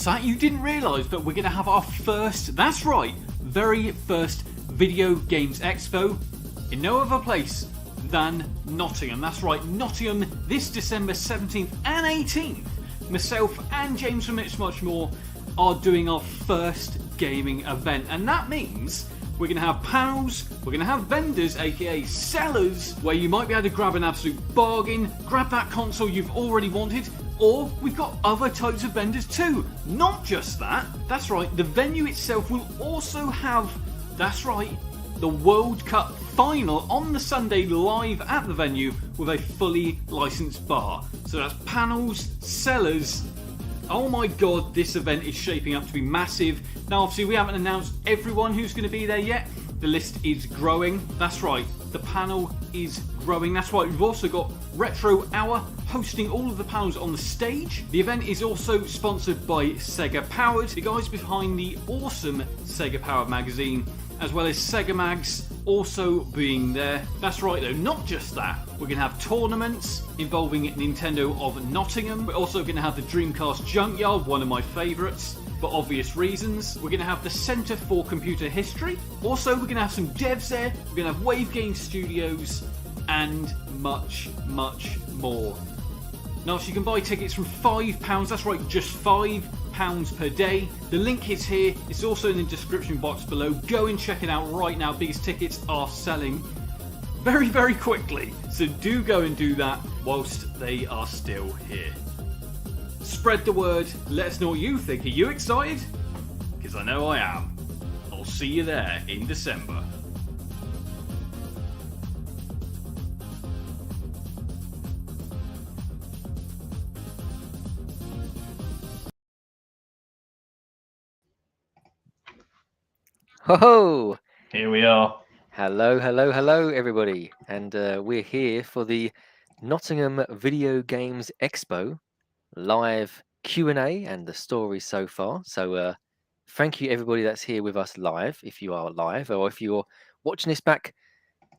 that? You didn't realise that we're going to have our first, that's right, very first Video Games Expo in no other place than Nottingham. That's right, Nottingham this December 17th and 18th. Myself and James from It's Much More are doing our first gaming event, and that means we're going to have panels, we're going to have vendors, aka sellers, where you might be able to grab an absolute bargain, grab that console you've already wanted, or we've got other types of vendors too. Not just that, that's right, the venue itself will also have, that's right, the World Cup final on the Sunday live at the venue with a fully licensed bar. So that's panels, sellers. Oh my god, this event is shaping up to be massive. Now obviously we haven't announced everyone who's going to be there yet. The list is growing. That's right, the panel is growing. That's right, we've also got Retro Hour hosting all of the panels on the stage. The event is also sponsored by Sega Powered, the guys behind the awesome Sega Powered magazine, as well as Sega Mags also being there. That's right though, not just that. We're going to have tournaments involving Nintendo of Nottingham. We're also going to have the Dreamcast Junkyard, one of my favourites, for obvious reasons. We're going to have the Centre for Computer History. Also, we're going to have some devs there. We're going to have Wave Game Studios and much, much more. Now, so you can buy tickets from £5. That's right, just £5 per day. The link is here. It's also in the description box below. Go and check it out right now because tickets are selling very, very quickly. So do go and do that whilst they are still here. Spread the word. Let us know what you think. Are you excited? Because I know I am. I'll see you there in December. Ho-ho! Here we are. Hello, hello, hello, everybody. And we're here for the Nottingham Video Games Expo live Q&A and the story so far. So thank you, everybody that's here with us live, if you are live, or if you're watching this back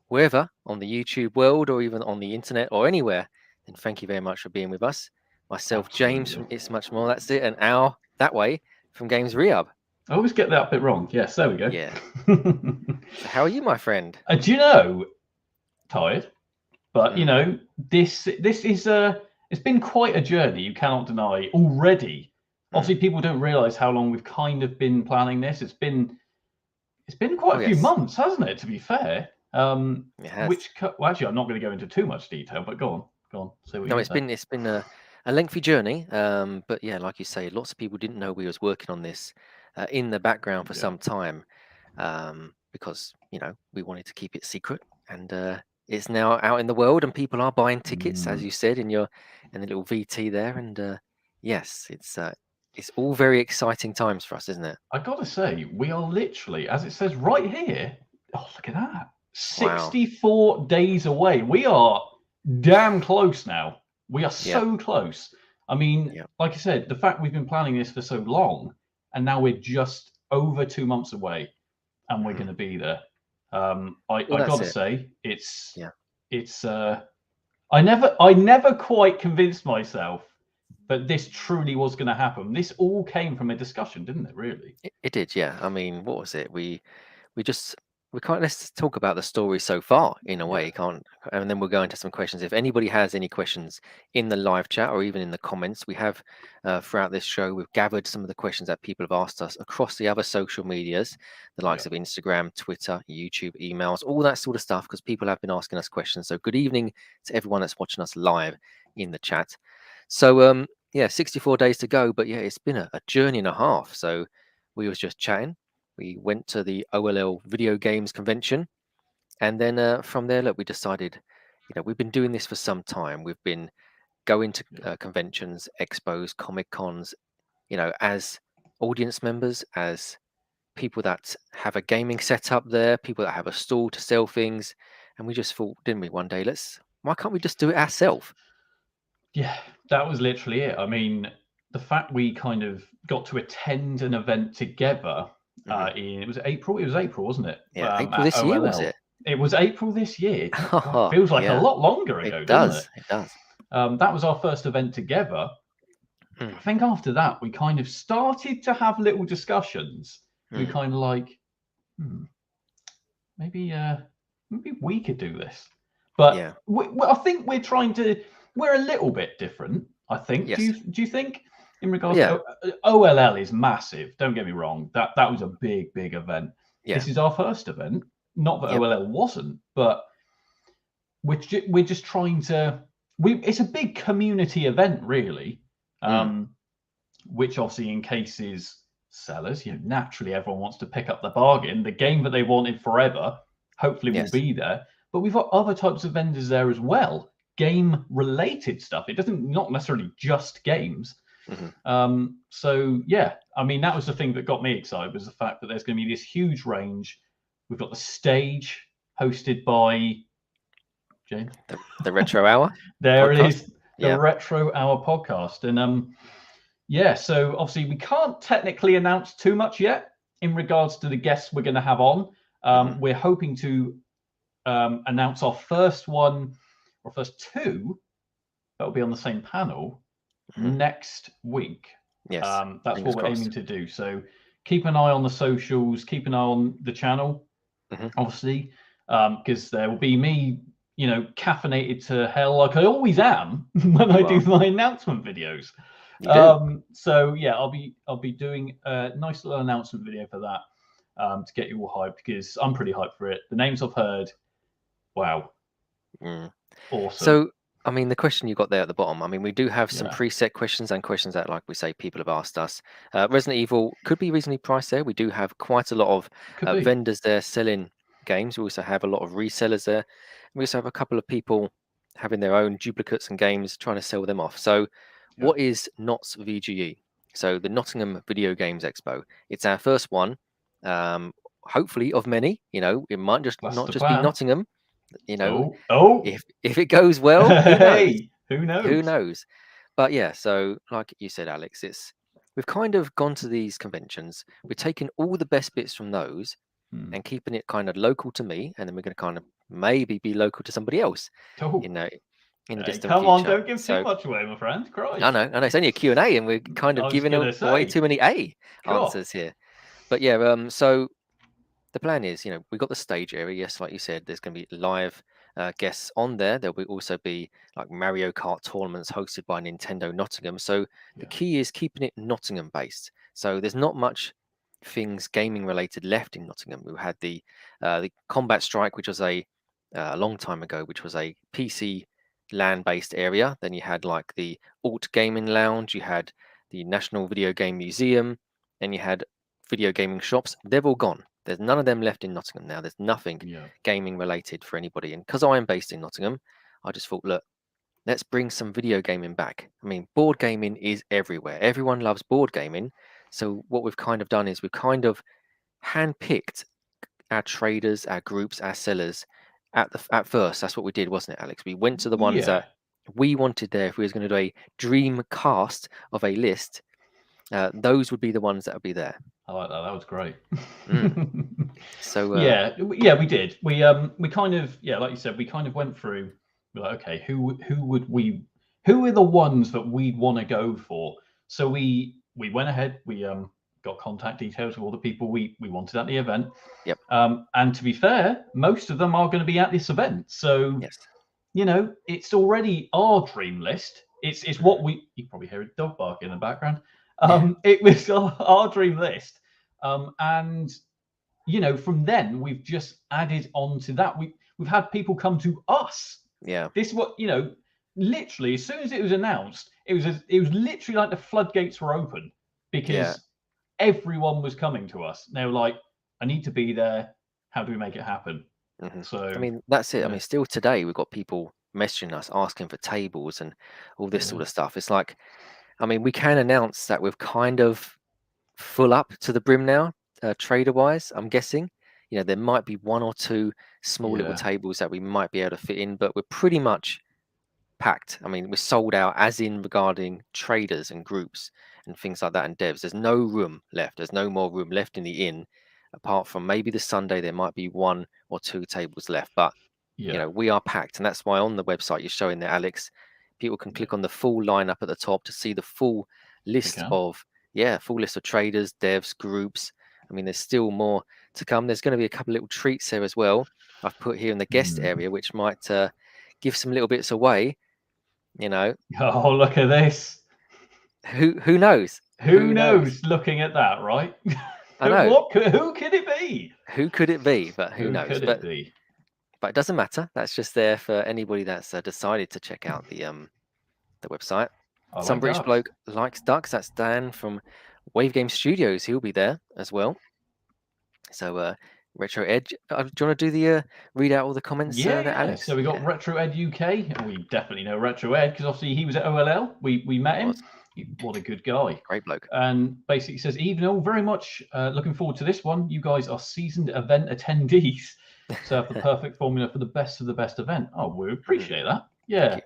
wherever on the YouTube world or even on the internet or anywhere, then thank you very much for being with us. Myself, Absolutely. James from It's Much More, that's it, and Al, that way, from Games Rehab. I always get that bit wrong. Yes, there we go. Yeah. So how are you, my friend? Do you know, tired, but you know, this is it's been quite a journey. You cannot deny already. Obviously, people don't realise how long we've kind of been planning this. It's been quite a few months, hasn't it? To be fair, it has. Well, actually, I'm not going to go into too much detail, but go on. Say what you say. It's been a lengthy journey, but yeah, like you say, lots of people didn't know we was working on this in the background for some time, because you know we wanted to keep it secret, and it's now out in the world, and people are buying tickets, as you said in the little VT there, and yes, it's all very exciting times for us, isn't it? I gotta say, we are literally, as it says right here. Oh, look at that! 64 days away. We are damn close now. We are so close. I mean, like I said, the fact we've been planning this for so long, and now we're just over 2 months away, and we're going to be there. I gotta say, it's. I never quite convinced myself that this truly was going to happen. This all came from a discussion, didn't it? Really, it did. Yeah. I mean, what was it? We can't. Let's talk about the story so far in a way. Can't, and then we'll go into some questions. If anybody has any questions in the live chat or even in the comments, we have throughout this show, we've gathered some of the questions that people have asked us across the other social medias, the likes of Instagram, Twitter, YouTube, emails, all that sort of stuff, because people have been asking us questions. So good evening to everyone that's watching us live in the chat. So yeah, 64 days to go, but yeah, it's been a journey and a half. So we was just chatting. We went to the OLL Video Games Convention, and then from there, look, we decided, you know, we've been doing this for some time. We've been going to conventions, expos, Comic Cons, you know, as audience members, as people that have a gaming setup there, people that have a stall to sell things, and we just thought, didn't we, one day, why can't we just do it ourselves? Yeah, that was literally it. I mean, the fact we kind of got to attend an event together. It was April, wasn't it? Yeah, April this year, was it? It was April this year. God, feels like a lot longer ago, doesn't it? It does. That was our first event together, I think after that, we kind of started to have little discussions. We kind of like, maybe we could do this. But Yeah. I think we're a little bit different, I think. Yes. Do you think? In regards Yeah. to OLL is massive. Don't get me wrong. That was a big event. Yeah. This is our first event. Not that Yep. OLL wasn't, but we're just trying to. It's a big community event, really. Which obviously encases sellers. You know, naturally everyone wants to pick up the bargain. The game that they wanted forever, hopefully, will Yes. be there. But we've got other types of vendors there as well. Game related stuff. It doesn't not necessarily just games. So yeah, I mean that was the thing that got me excited, was the fact that there's going to be this huge range. We've got the stage hosted by James. The Retro Hour. There podcast. it is, the Retro Hour podcast, and yeah. So obviously we can't technically announce too much yet in regards to the guests we're going to have on. We're hoping to announce our first one or first two that will be on the same panel next week. Yes. That's what we're aiming to do. So keep an eye on the socials, keep an eye on the channel, obviously, because there will be me, you know, caffeinated to hell like I always am when I do my announcement videos. So yeah, I'll be doing a nice little announcement video for that to get you all hyped, because I'm pretty hyped for it. The names I've heard, wow, awesome. So I mean, the question you got there at the bottom, I mean, we do have some preset questions and questions that, like we say, people have asked us. Resident Evil could be reasonably priced there. We do have quite a lot of vendors there selling games. We also have a lot of resellers there. We also have a couple of people having their own duplicates and games, trying to sell them off. So what is NOTS VGE? So the Nottingham Video Games Expo. It's our first one, hopefully of many. You know, it might just not just be Nottingham. You know, if it goes well, who knows? Who knows? But yeah, so like you said, Alex, we've kind of gone to these conventions. We're taking all the best bits from those and keeping it kind of local to me, and then we're going to kind of maybe be local to somebody else. You know, in the distant come future. on, don't give too much away, my friend. Christ. I know. It's only a Q&A, and we're kind of giving away too many answers here. But yeah, so the plan is, you know, we've got the stage area. Yes, like you said, there's going to be live guests on there. There will also be like Mario Kart tournaments hosted by Nintendo Nottingham. So the key is keeping it Nottingham based. So there's not much things gaming related left in Nottingham. We had the Combat Strike, which was a long time ago, which was a PC LAN based area. Then you had like the Alt Gaming Lounge. You had the National Video Game Museum, and you had video gaming shops. They've all gone. There's none of them left in Nottingham now. There's nothing gaming related for anybody. And because I am based in Nottingham, I just thought, look, let's bring some video gaming back. I mean, board gaming is everywhere. Everyone loves board gaming. So what we've kind of done is we've kind of handpicked our traders, our groups, our sellers at first. That's what we did, wasn't it, Alex? We went to the ones that we wanted there. If we was going to do a dream cast of a list, those would be the ones that would be there. I like that. That was great. So yeah, we did. We kind of like you said, we kind of went through. We're like, okay, who are the ones that we'd want to go for? So we went ahead. We got contact details of all the people we wanted at the event. Yep. And to be fair, most of them are going to be at this event. So you know, it's already our dream list. It's what you probably hear a dog bark in the background. It was our dream list. And you know, from then we've just added on to that. We've had people come to us. Yeah. This is what, you know, literally as soon as it was announced, it was literally like the floodgates were open, because everyone was coming to us. They were like, I need to be there. How do we make it happen? So I mean, that's it. I mean, still today we've got people messaging us asking for tables and all this sort of stuff. It's like, I mean, we can announce that we've kind of full up to the brim now, trader wise. I'm guessing, you know, there might be one or two small little tables that we might be able to fit in, but we're pretty much packed. I mean, we're sold out, as in regarding traders and groups and things like that, and devs. There's no room left. There's no more room left in the inn, apart from maybe the Sunday there might be one or two tables left. But you know, we are packed, and that's why on the website you're showing there, Alex, people can click on the full lineup at the top to see the full list can. of full list of traders, devs, groups. I mean, there's still more to come. There's going to be a couple little treats there as well. I've put here in the guest area, which might give some little bits away. You know, Oh, look at this. who knows? Who knows? Looking at that, right? I know. Who could it be? Who could it be? But who knows? Could it be? But it doesn't matter. That's just there for anybody that's decided to check out the website. Some British ducks. bloke likes ducks. That's Dan from Wave Game Studios. He'll be there as well. So Retro Ed, do you want to do the read out all the comments? Yeah, there, Alex? So we got Retro Ed UK. And we definitely know Retro Ed because obviously he was at OLL. We met him. What a good guy. Great bloke. And basically says, Evening, very much looking forward to this one. You guys are seasoned event attendees. So have the perfect formula for the best of the best event. Oh, we appreciate that. Yeah.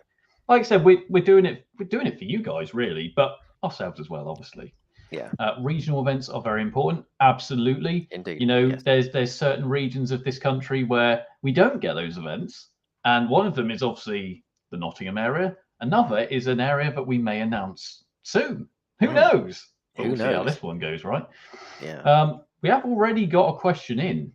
Like I said, we're doing it for you guys, really, but ourselves as well, obviously. Yeah. Regional events are very important. Absolutely. Indeed. You know, there's certain regions of this country where we don't get those events. And one of them is obviously the Nottingham area. Another is an area that we may announce soon. Who knows? But we'll see how this one goes, right? Yeah. We have already got a question in.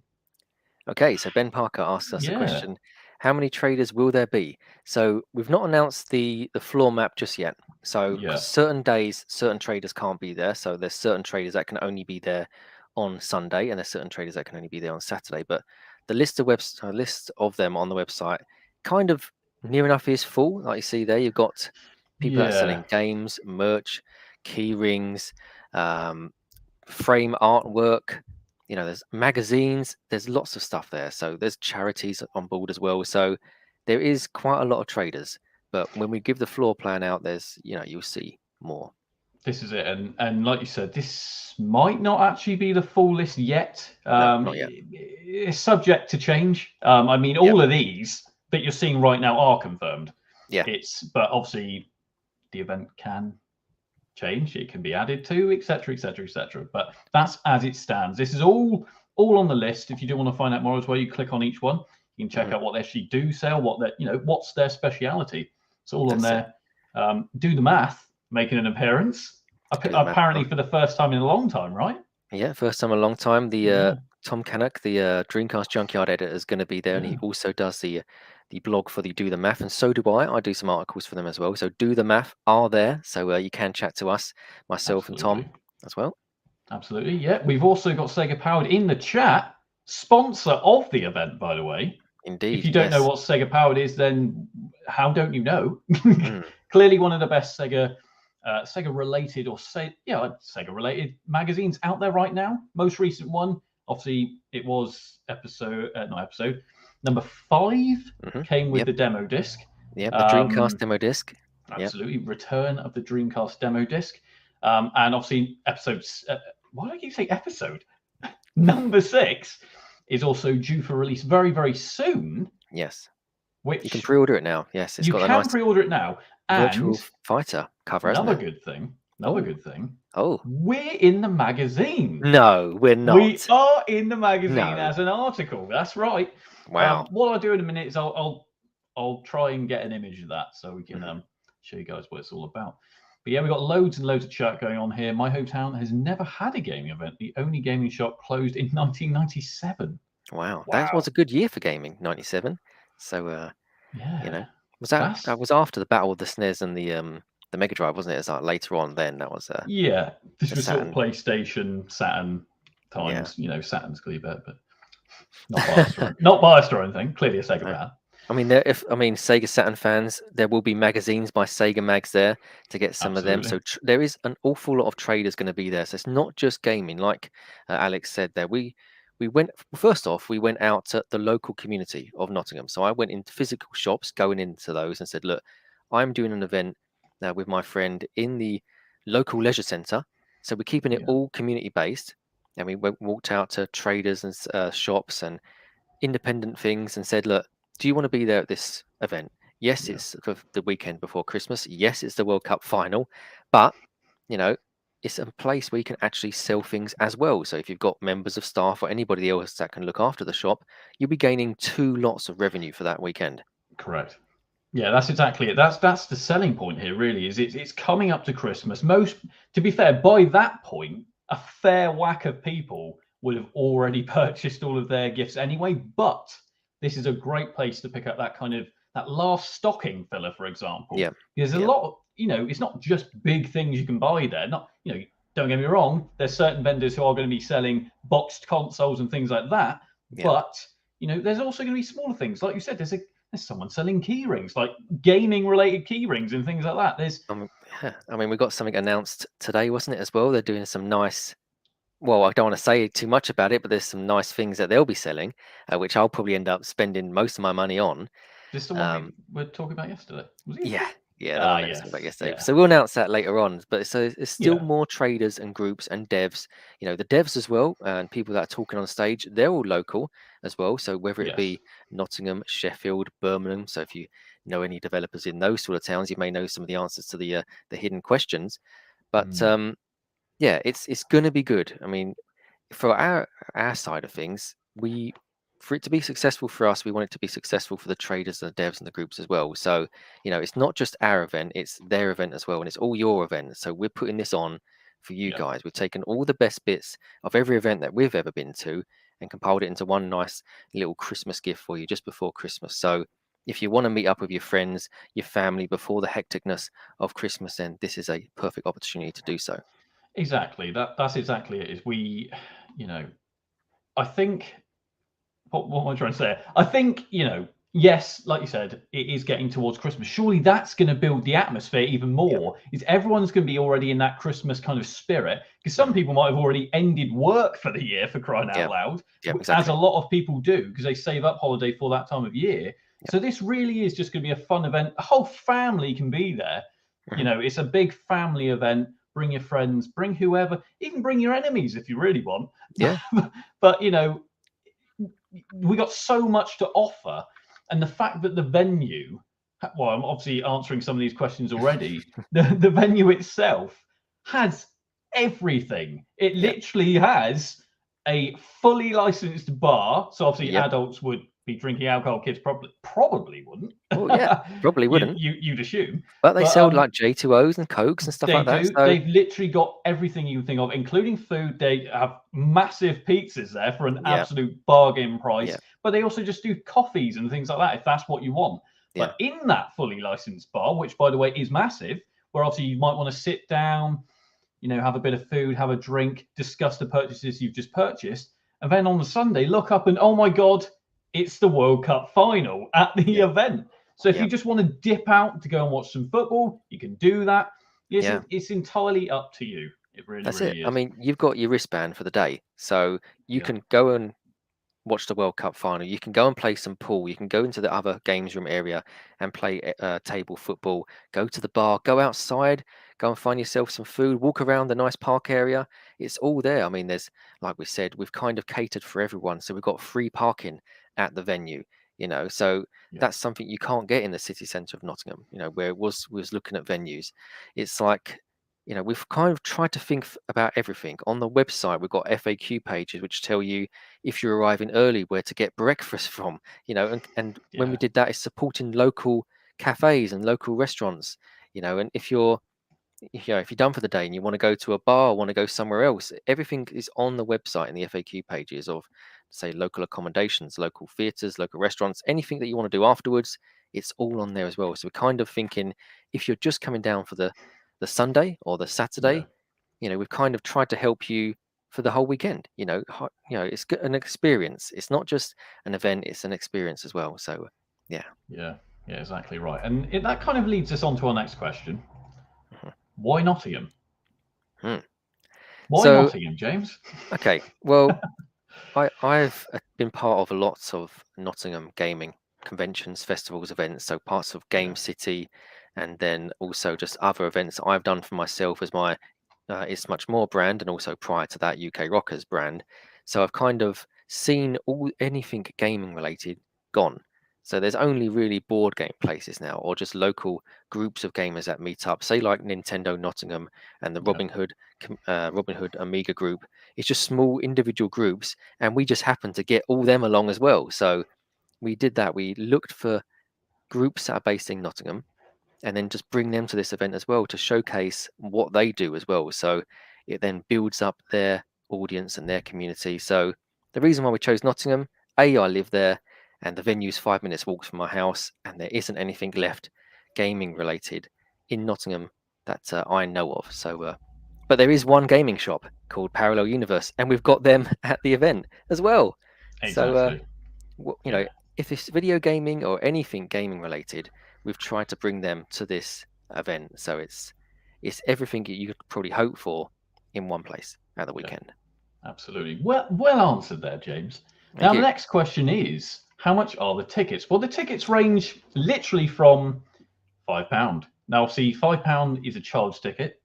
Okay, so Ben Parker asks us a question. How many traders will there be? So we've not announced the floor map just yet. So certain days, certain traders can't be there. So there's certain traders that can only be there on Sunday, and there's certain traders that can only be there on Saturday. But the list of them on the website kind of near enough is full. Like you see there, you've got people that are selling games, merch, key rings, frame artwork. You know, there's magazines, there's lots of stuff there. So there's charities on board as well. So there is quite a lot of traders. But when we give the floor plan out, there's, you'll see more. This is it. And like you said, this might not actually be the full list yet. No, not yet. It's subject to change. I mean, all of these that you're seeing right now are confirmed. Yeah. But obviously the event can change, it can be added to, etc., etc., etc. But that's as it stands. This is all on the list. If you do want to find out more as well, you click on each one. You can check out what they actually do sell, what's their speciality. It's all on there. Do the math, making an appearance. Apparently for the first time in a long time, right? Yeah, first time in a long time. The Tom Canuck, the Dreamcast Junkyard editor, is going to be there, and he also does the blog for the Do the Math, and so do I. I do some articles for them as well. So Do the Math are there, so you can chat to us, myself and Tom as well. Absolutely, yeah. We've also got Sega Powered in the chat, sponsor of the event, by the way. Indeed. If you don't know what Sega Powered is, then how don't you know? Clearly one of the best Sega related Sega related magazines out there right now. Most recent one, obviously, it was number 5 came with the demo disc. Yeah, the Dreamcast demo disc. Absolutely, return of the Dreamcast demo disc. And obviously, episodes. Why do I keep saying episode? Number 6 is also due for release very, very soon. Yes. Which you can pre-order it now. Yes, it's got a nice pre-order it now. Virtual Fighter cover. Another good thing. Oh, we're in the magazine. No, we're not. We are in the magazine as an article. That's right. Wow. What I'll do in a minute is I'll try and get an image of that so we can show you guys what it's all about. But yeah, we've got loads and loads of chat going on here. My hometown has never had a gaming event. The only gaming shop closed in 1997. Wow. That was a good year for gaming, 97. So that was after the battle of the SNES and the Mega Drive, wasn't it? It's like later on. Then that was this was sort of PlayStation, Saturn times. Saturn's clearly better, but not biased or anything. Clearly a Sega fan. I mean, Sega Saturn fans, there will be magazines by Sega Mags there to get some of them. So there is an awful lot of traders going to be there. So it's not just gaming, like Alex said there. We went out to the local community of Nottingham. So I went into physical shops, going into those, and said, look, I'm doing an event with my friend in the local leisure centre. So we're keeping it all community based. And we walked out to traders and shops and independent things and said, look, do you want to be there at this event? Yes, it's for the weekend before Christmas. Yes, it's the World Cup final. But, it's a place where you can actually sell things as well. So if you've got members of staff or anybody else that can look after the shop, you'll be gaining 2 lots of revenue for that weekend. Correct. Yeah, that's exactly it. That's the selling point here, really, is it's coming up to Christmas. Most, to be fair, by that point, a fair whack of people would have already purchased all of their gifts anyway. But this is a great place to pick up that kind of that last stocking filler, for example. Yeah, There's a yeah, lot of, it's not just big things you can buy there. Not, don't get me wrong, there's certain vendors who are going to be selling boxed consoles and things like that. yeah. But there's also going to be smaller things. Like you said, there's someone selling key rings, like gaming related key rings and things like that. There's Yeah. I mean, we got something announced today, wasn't it, as well? They're doing some nice. Well, I don't want to say too much about it, but there's some nice things that they'll be selling, which I'll probably end up spending most of my money on. this the one we were talking about yesterday? Was it Yeah, yesterday? yeah, the one that we Yes. talked about yesterday. Yeah. So we'll announce that later on. But so there's still Yeah. more traders and groups and devs. The devs as well, and people that are talking on stage, they're all local as well. So whether it Yes. be Nottingham, Sheffield, Birmingham. So if you know any developers in those sort of towns, you may know some of the answers to the hidden questions. But yeah, it's going to be good. I mean, for our side of things, for it to be successful for us, we want it to be successful for the traders and the devs and the groups as well. So, it's not just our event, it's their event as well, and it's all your event. So we're putting this on for you Yeah. guys. We've taken all the best bits of every event that we've ever been to and compiled it into one nice little Christmas gift for you just before Christmas. So if you want to meet up with your friends, your family before the hecticness of Christmas, then this is a perfect opportunity to do so. Exactly. That's exactly it. Is we, I think what am I trying to say? I think, yes, like you said, it is getting towards Christmas. Surely that's going to build the atmosphere even more. Is everyone's going to be already in that Christmas kind of spirit? Because some people might have already ended work for the year, for crying out loud, Yeah, as exactly. a lot of people do, because they save up holiday for that time of year. So this really is just going to be a fun event. A whole family can be there. It's a big family event. Bring your friends, bring whoever, even bring your enemies if you really want. Yeah. But we got so much to offer, and the fact that the venue, well, I'm obviously answering some of these questions already. The venue itself has everything. It literally has a fully licensed bar, so obviously adults would be drinking alcohol. Kids probably wouldn't. Well, yeah, probably wouldn't. You'd assume. But they sell like J2Os and Cokes and stuff They like that. do. So They've literally got everything you can think of, including food. They have massive pizzas there for an absolute bargain price. But they also just do coffees and things like that if that's what you want. But in that fully licensed bar, which by the way is massive, where obviously you might want to sit down, have a bit of food, have a drink, discuss the purchases you've just purchased, and then on the Sunday look up and oh my God, it's the World Cup final at the event. So if you just want to dip out to go and watch some football, you can do that. It's entirely up to you. It really, that's really it. is. I mean, you've got your wristband for the day, so you can go and watch the World Cup final. You can go and play some pool. You can go into the other games room area and play table football. Go to the bar. Go outside. Go and find yourself some food. Walk around the nice park area. It's all there. I mean, there's, like we said, we've kind of catered for everyone. So we've got free parking at the venue. So that's something you can't get in the city centre of Nottingham. Where it was looking at venues. It's like, we've kind of tried to think about everything. On the website, we've got FAQ pages which tell you if you're arriving early, where to get breakfast from. And when we did that, it's supporting local cafes and local restaurants. And if you're done for the day and you want to go to a bar or want to go somewhere else, everything is on the website in the FAQ pages of, say, local accommodations, local theatres, local restaurants, anything that you want to do afterwards, it's all on there as well. So we're kind of thinking, if you're just coming down for the Sunday or the Saturday, we've kind of tried to help you for the whole weekend. It's an experience. It's not just an event; it's an experience as well. So, yeah, exactly right. And that kind of leads us on to our next question. Why Nottingham? Why Nottingham, James? Okay, well, I've been part of lots of Nottingham gaming conventions, festivals, events. So parts of Game City, and then also just other events I've done for myself as my It's Much More brand, and also prior to that UK Rockers brand. So I've kind of seen anything gaming related gone. So there's only really board game places now, or just local groups of gamers that meet up, say like Nintendo Nottingham and the Robin Hood Amiga group. It's just small individual groups, and we just happened to get all them along as well. So we did that. We looked for groups that are based in Nottingham, and then just bring them to this event as well to showcase what they do as well. So it then builds up their audience and their community. So the reason why we chose Nottingham, I live there, and the venue's 5 minutes walk from my house, and there isn't anything left gaming related in Nottingham that I know of. So, but there is one gaming shop called Parallel Universe, and we've got them at the event as well. Exactly. So, you know, if it's video gaming or anything gaming related, we've tried to bring them to this event. So it's everything you could probably hope for in one place at the weekend. Absolutely. Well answered there, James. Thank Now, you. the next question is, how much are the tickets? Well, the tickets range literally from £5. Now, see, £5 is a child's ticket.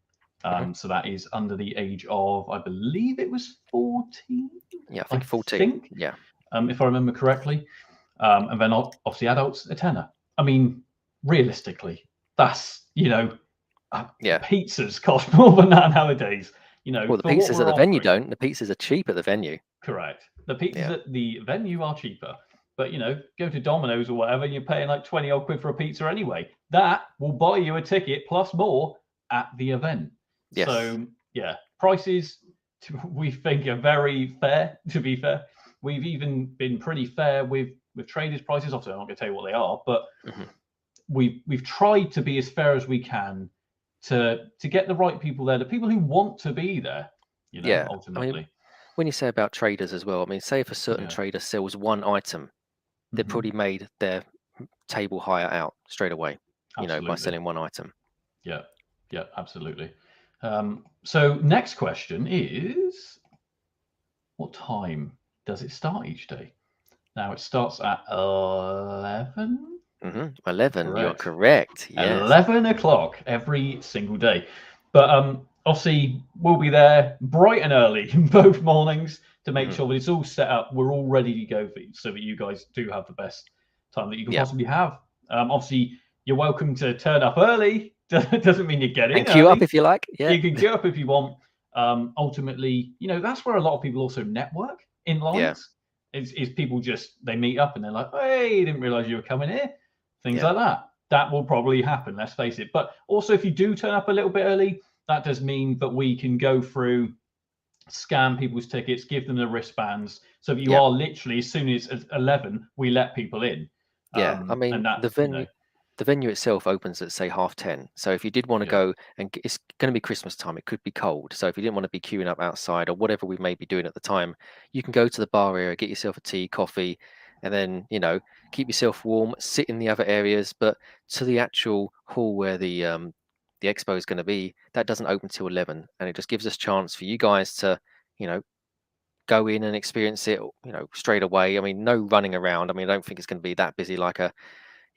So that is under the age of, I believe it was 14. Yeah, I think 14. Yeah. If I remember correctly. And then obviously adults, a tenner. I mean, realistically, that's, pizzas cost more than that nowadays. Well, the pizzas at the venue don't. The pizzas are cheap at the venue. Correct. The pizzas at the venue are cheaper. But, go to Domino's or whatever, and you're paying like 20 odd quid for a pizza anyway. That will buy you a ticket plus more at the event. Yes. So, prices we think are very fair, to be fair. We've even been pretty fair with traders' prices. Obviously, I'm not going to tell you what they are, but we've tried to be as fair as we can to get the right people there, the people who want to be there, ultimately. I mean, when you say about traders as well, I mean, say if a certain trader sells one item, they've probably made their table higher out straight away, by selling one item. Yeah, absolutely. So next question is, what time does it start each day? Now it starts at 11. 11. Correct. You're correct. Yes. 11 o'clock every single day. But obviously we'll be there bright and early both mornings to make sure that it's all set up. We're all ready to go for you, so that you guys do have the best time that you can possibly have. Obviously, you're welcome to turn up early. Doesn't mean you get in. And queue up if you like. Yeah. You can queue up if you want. Ultimately, that's where a lot of people also network in lines. Is people they meet up and they're like, hey, didn't realize you were coming here. Things like that. That will probably happen, let's face it. But also, if you do turn up a little bit early, that does mean that we can go through, scan people's tickets, give them the wristbands. So that you are literally, as soon as 11, we let people in. I mean, the venue itself opens at, say, 10:30. So if you did want to go, and it's going to be Christmas time, it could be cold. So if you didn't want to be queuing up outside or whatever we may be doing at the time, you can go to the bar area, get yourself a tea, coffee, and then, keep yourself warm, sit in the other areas. But to the actual hall where the expo is going to be, that doesn't open till 11. And it just gives us a chance for you guys to, go in and experience it, straight away. I mean, no running around. I mean, I don't think it's going to be that busy like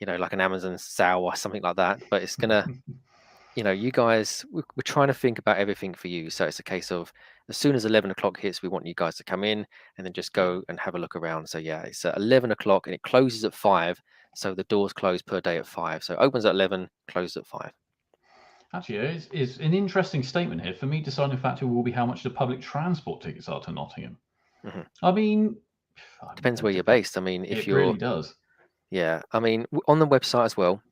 like an Amazon sale or something like that, but it's gonna, you guys, we're trying to think about everything for you. So it's a case of, as soon as 11 o'clock hits, we want you guys to come in and then just go and have a look around. So it's at 11 o'clock and it closes at 5. So the doors close per day at 5. So it opens at 11, closes at 5. Actually, it's an interesting statement here. For me, deciding factor will be how much the public transport tickets are to Nottingham. I mean, depends where you're based. I mean, if you're, it really does. Yeah, I mean, on the website as well,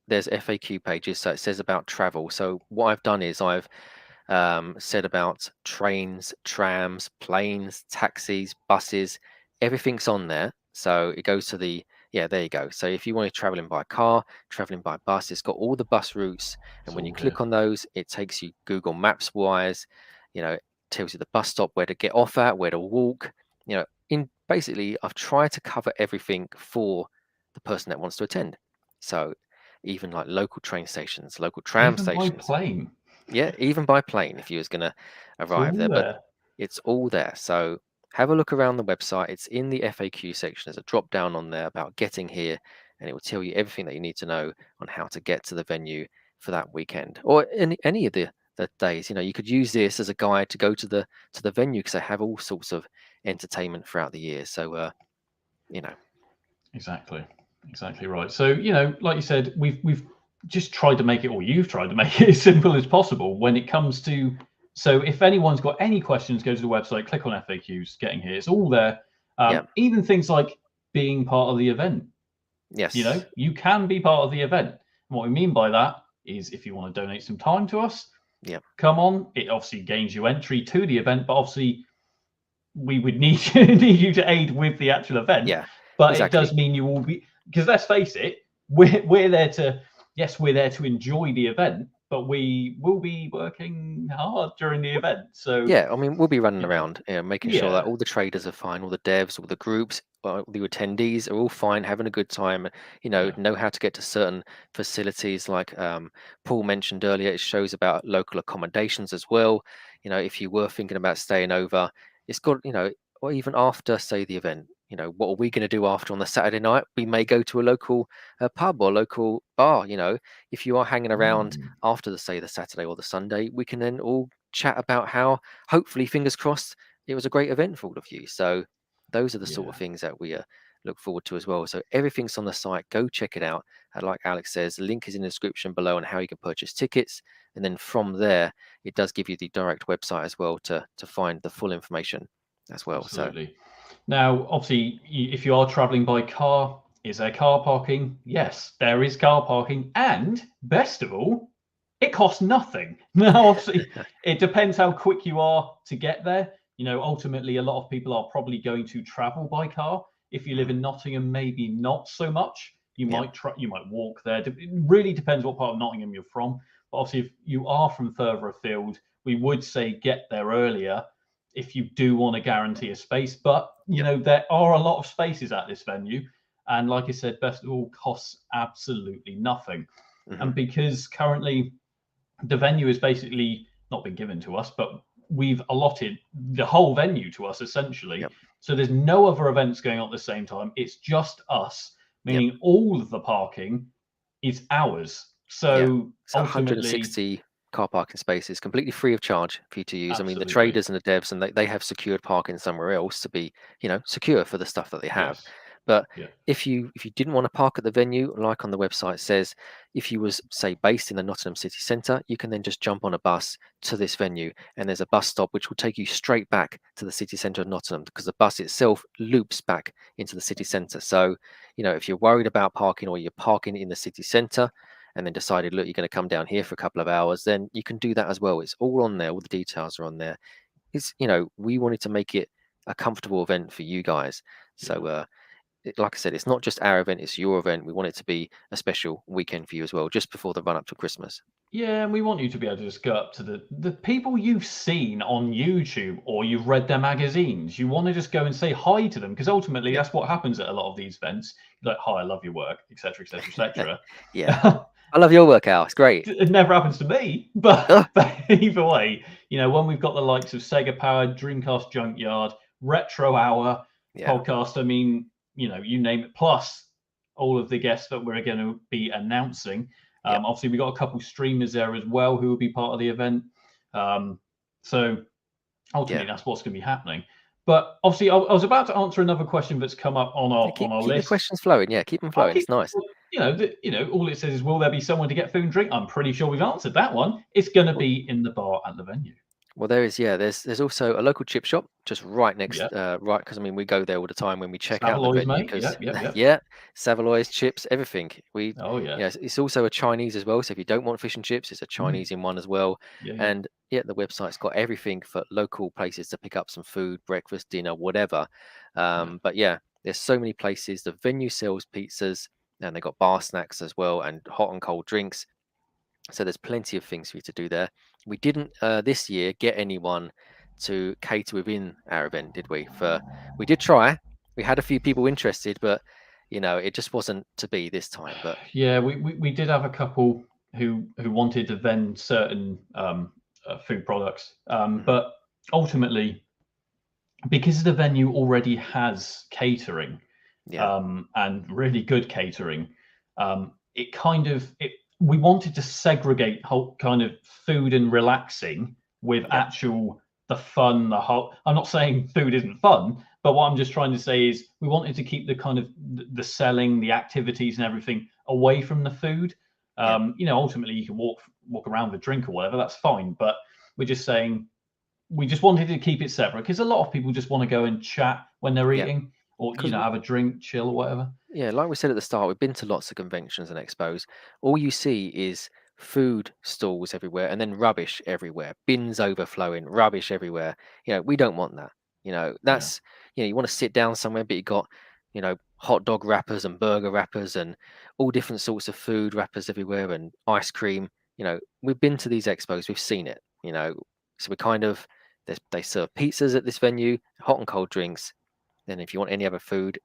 there's FAQ pages, so it says about travel. So what I've done is I've said about trains, trams, planes, taxis, buses, everything's on there. So it goes to there you go. So if you want to traveling by car, traveling by bus, it's got all the bus routes. And when you click on those, it takes you Google Maps wise, it tells you the bus stop, where to get off at, where to walk. Basically, I've tried to cover everything for the person that wants to attend. So even like local train stations, local tram stations. By plane. Yeah, even by plane if you was going to arrive there. But it's all there. So have a look around the website. It's in the FAQ section. There's a drop down on there about getting here, and it will tell you everything that you need to know on how to get to the venue for that weekend, or any of the days. You could use this as a guide to go to the venue, because they have all sorts of entertainment throughout the year. So Exactly right. So, like you said, we've just tried to make it, or you've tried to make it as simple as possible when it comes to, so if anyone's got any questions, go to the website, click on FAQs, getting here, it's all there. Even things like being part of the event. Yes. You know, you can be part of the event. And what we mean by that is if you want to donate some time to us, Yeah. come on. It obviously gains you entry to the event, but obviously we would need need you to aid with the actual event. Yeah. But Exactly. it does mean you will be, because let's face it, we're there to, yes, we're there to enjoy the event, but we will be working hard during the event. So Yeah, I mean, we'll be running around, making sure that yeah, all the traders are fine, all the devs, all the groups, the attendees are all fine, having a good time. yeah, Know how to get to certain facilities. Like Paul mentioned earlier, it shows about local accommodations as well. If you were thinking about staying over, it's got, or even after, say, the event. What are we going to do after on the Saturday night? We may go to a local pub or local bar. If you are hanging around after the Saturday or the Sunday, we can then all chat about how, hopefully, fingers crossed, it was a great event for all of you. So those are the sort yeah, of things that we look forward to as well. So everything's on the site. Go check it out. And like Alex says, the link is in the description below on how you can purchase tickets. And then from there, it does give you the direct website as well to find the full information as well. absolutely. Now, obviously, if you are traveling by car, is there car parking? Yes, there is car parking, and best of all, it costs nothing. Now, obviously, it depends how quick you are to get there. Ultimately, a lot of people are probably going to travel by car. If you live in Nottingham, maybe not so much. You Yeah. might you might walk there. It really depends what part of Nottingham you're from. But obviously, if you are from further afield, we would say get there earlier if you do want to guarantee a space. But there are a lot of spaces at this venue, and like I said, best of all, costs absolutely nothing. And because currently the venue is basically not been given to us, but we've allotted the whole venue to us essentially. Yep. So there's no other events going on at the same time. It's just us, meaning all of the parking is ours. So It's ultimately, 160 car parking spaces, completely free of charge for you to use. I mean, the absolutely, traders and the devs, and they have secured parking somewhere else to be, secure for the stuff that they have. yes, But yeah, if you didn't want to park at the venue, like on the website says, if you was, say, based in the Nottingham city centre, you can then just jump on a bus to this venue, and there's a bus stop which will take you straight back to the city centre of Nottingham, because the bus itself loops back into the city centre. So, if you're worried about parking, or you're parking in the city centre and then decided, look, you're going to come down here for a couple of hours, then you can do that as well. It's all on there. All the details are on there. It's, we wanted to make it a comfortable event for you guys. So, like I said, it's not just our event, it's your event. We want it to be a special weekend for you as well, just before the run up to Christmas. Yeah, and we want you to be able to just go up to the people you've seen on YouTube or you've read their magazines. You want to just go and say hi to them, because ultimately that's what happens at a lot of these events. Like, hi, I love your work, etc., etc., etc. Yeah. I love your workout. It's great. It never happens to me, but either way, when we've got the likes of Sega Power, Dreamcast Junkyard, Retro Hour, podcast, I mean, you name it, plus all of the guests that we're going to be announcing. Obviously, we got a couple streamers there as well who will be part of the event. So ultimately, that's what's going to be happening. But obviously, I was about to answer another question that's come up on our keep list. The questions flowing. Yeah, keep them flowing. It's nice. All it says is, will there be someone to get food and drink? I'm pretty sure we've answered that one. It's going to be in the bar at the venue. Well, there's also a local chip shop just right next, right, because I mean we go there all the time when we check out the Saveloys, venue. mate. Because Yep. Saveloys, chips, everything. Oh yeah. It's also a Chinese as well. So if you don't want fish and chips, it's a Chinese in one as well. Yeah. And the website's got everything for local places to pick up some food, breakfast, dinner, whatever. But there's so many places. The venue sells pizzas, and they got bar snacks as well, and hot and cold drinks. So there's plenty of things for you to do there. We didn't this year get anyone to cater within our event, did we? We did try. We had a few people interested, but it just wasn't to be this time. But yeah, we did have a couple who wanted to vend certain food products, but ultimately, because the venue already has catering, and really good catering, we wanted to segregate whole kind of food and relaxing with actual the fun, the whole. I'm not saying food isn't fun, but what I'm just trying to say is we wanted to keep the kind of the selling, the activities and everything away from the food. Ultimately you can walk around with a drink or whatever, that's fine. But we're just saying we just wanted to keep it separate, because a lot of people just want to go and chat when they're eating, or have a drink, chill or whatever. Yeah, like we said at the start, we've been to lots of conventions and expos. All you see is food stalls everywhere and then rubbish everywhere, bins overflowing, rubbish everywhere. We don't want that. Yeah, You want to sit down somewhere, but you got, hot dog wrappers and burger wrappers and all different sorts of food wrappers everywhere and ice cream. We've been to these expos, we've seen it, so we kind of, they serve pizzas at this venue, hot and cold drinks. Then if you want any other food,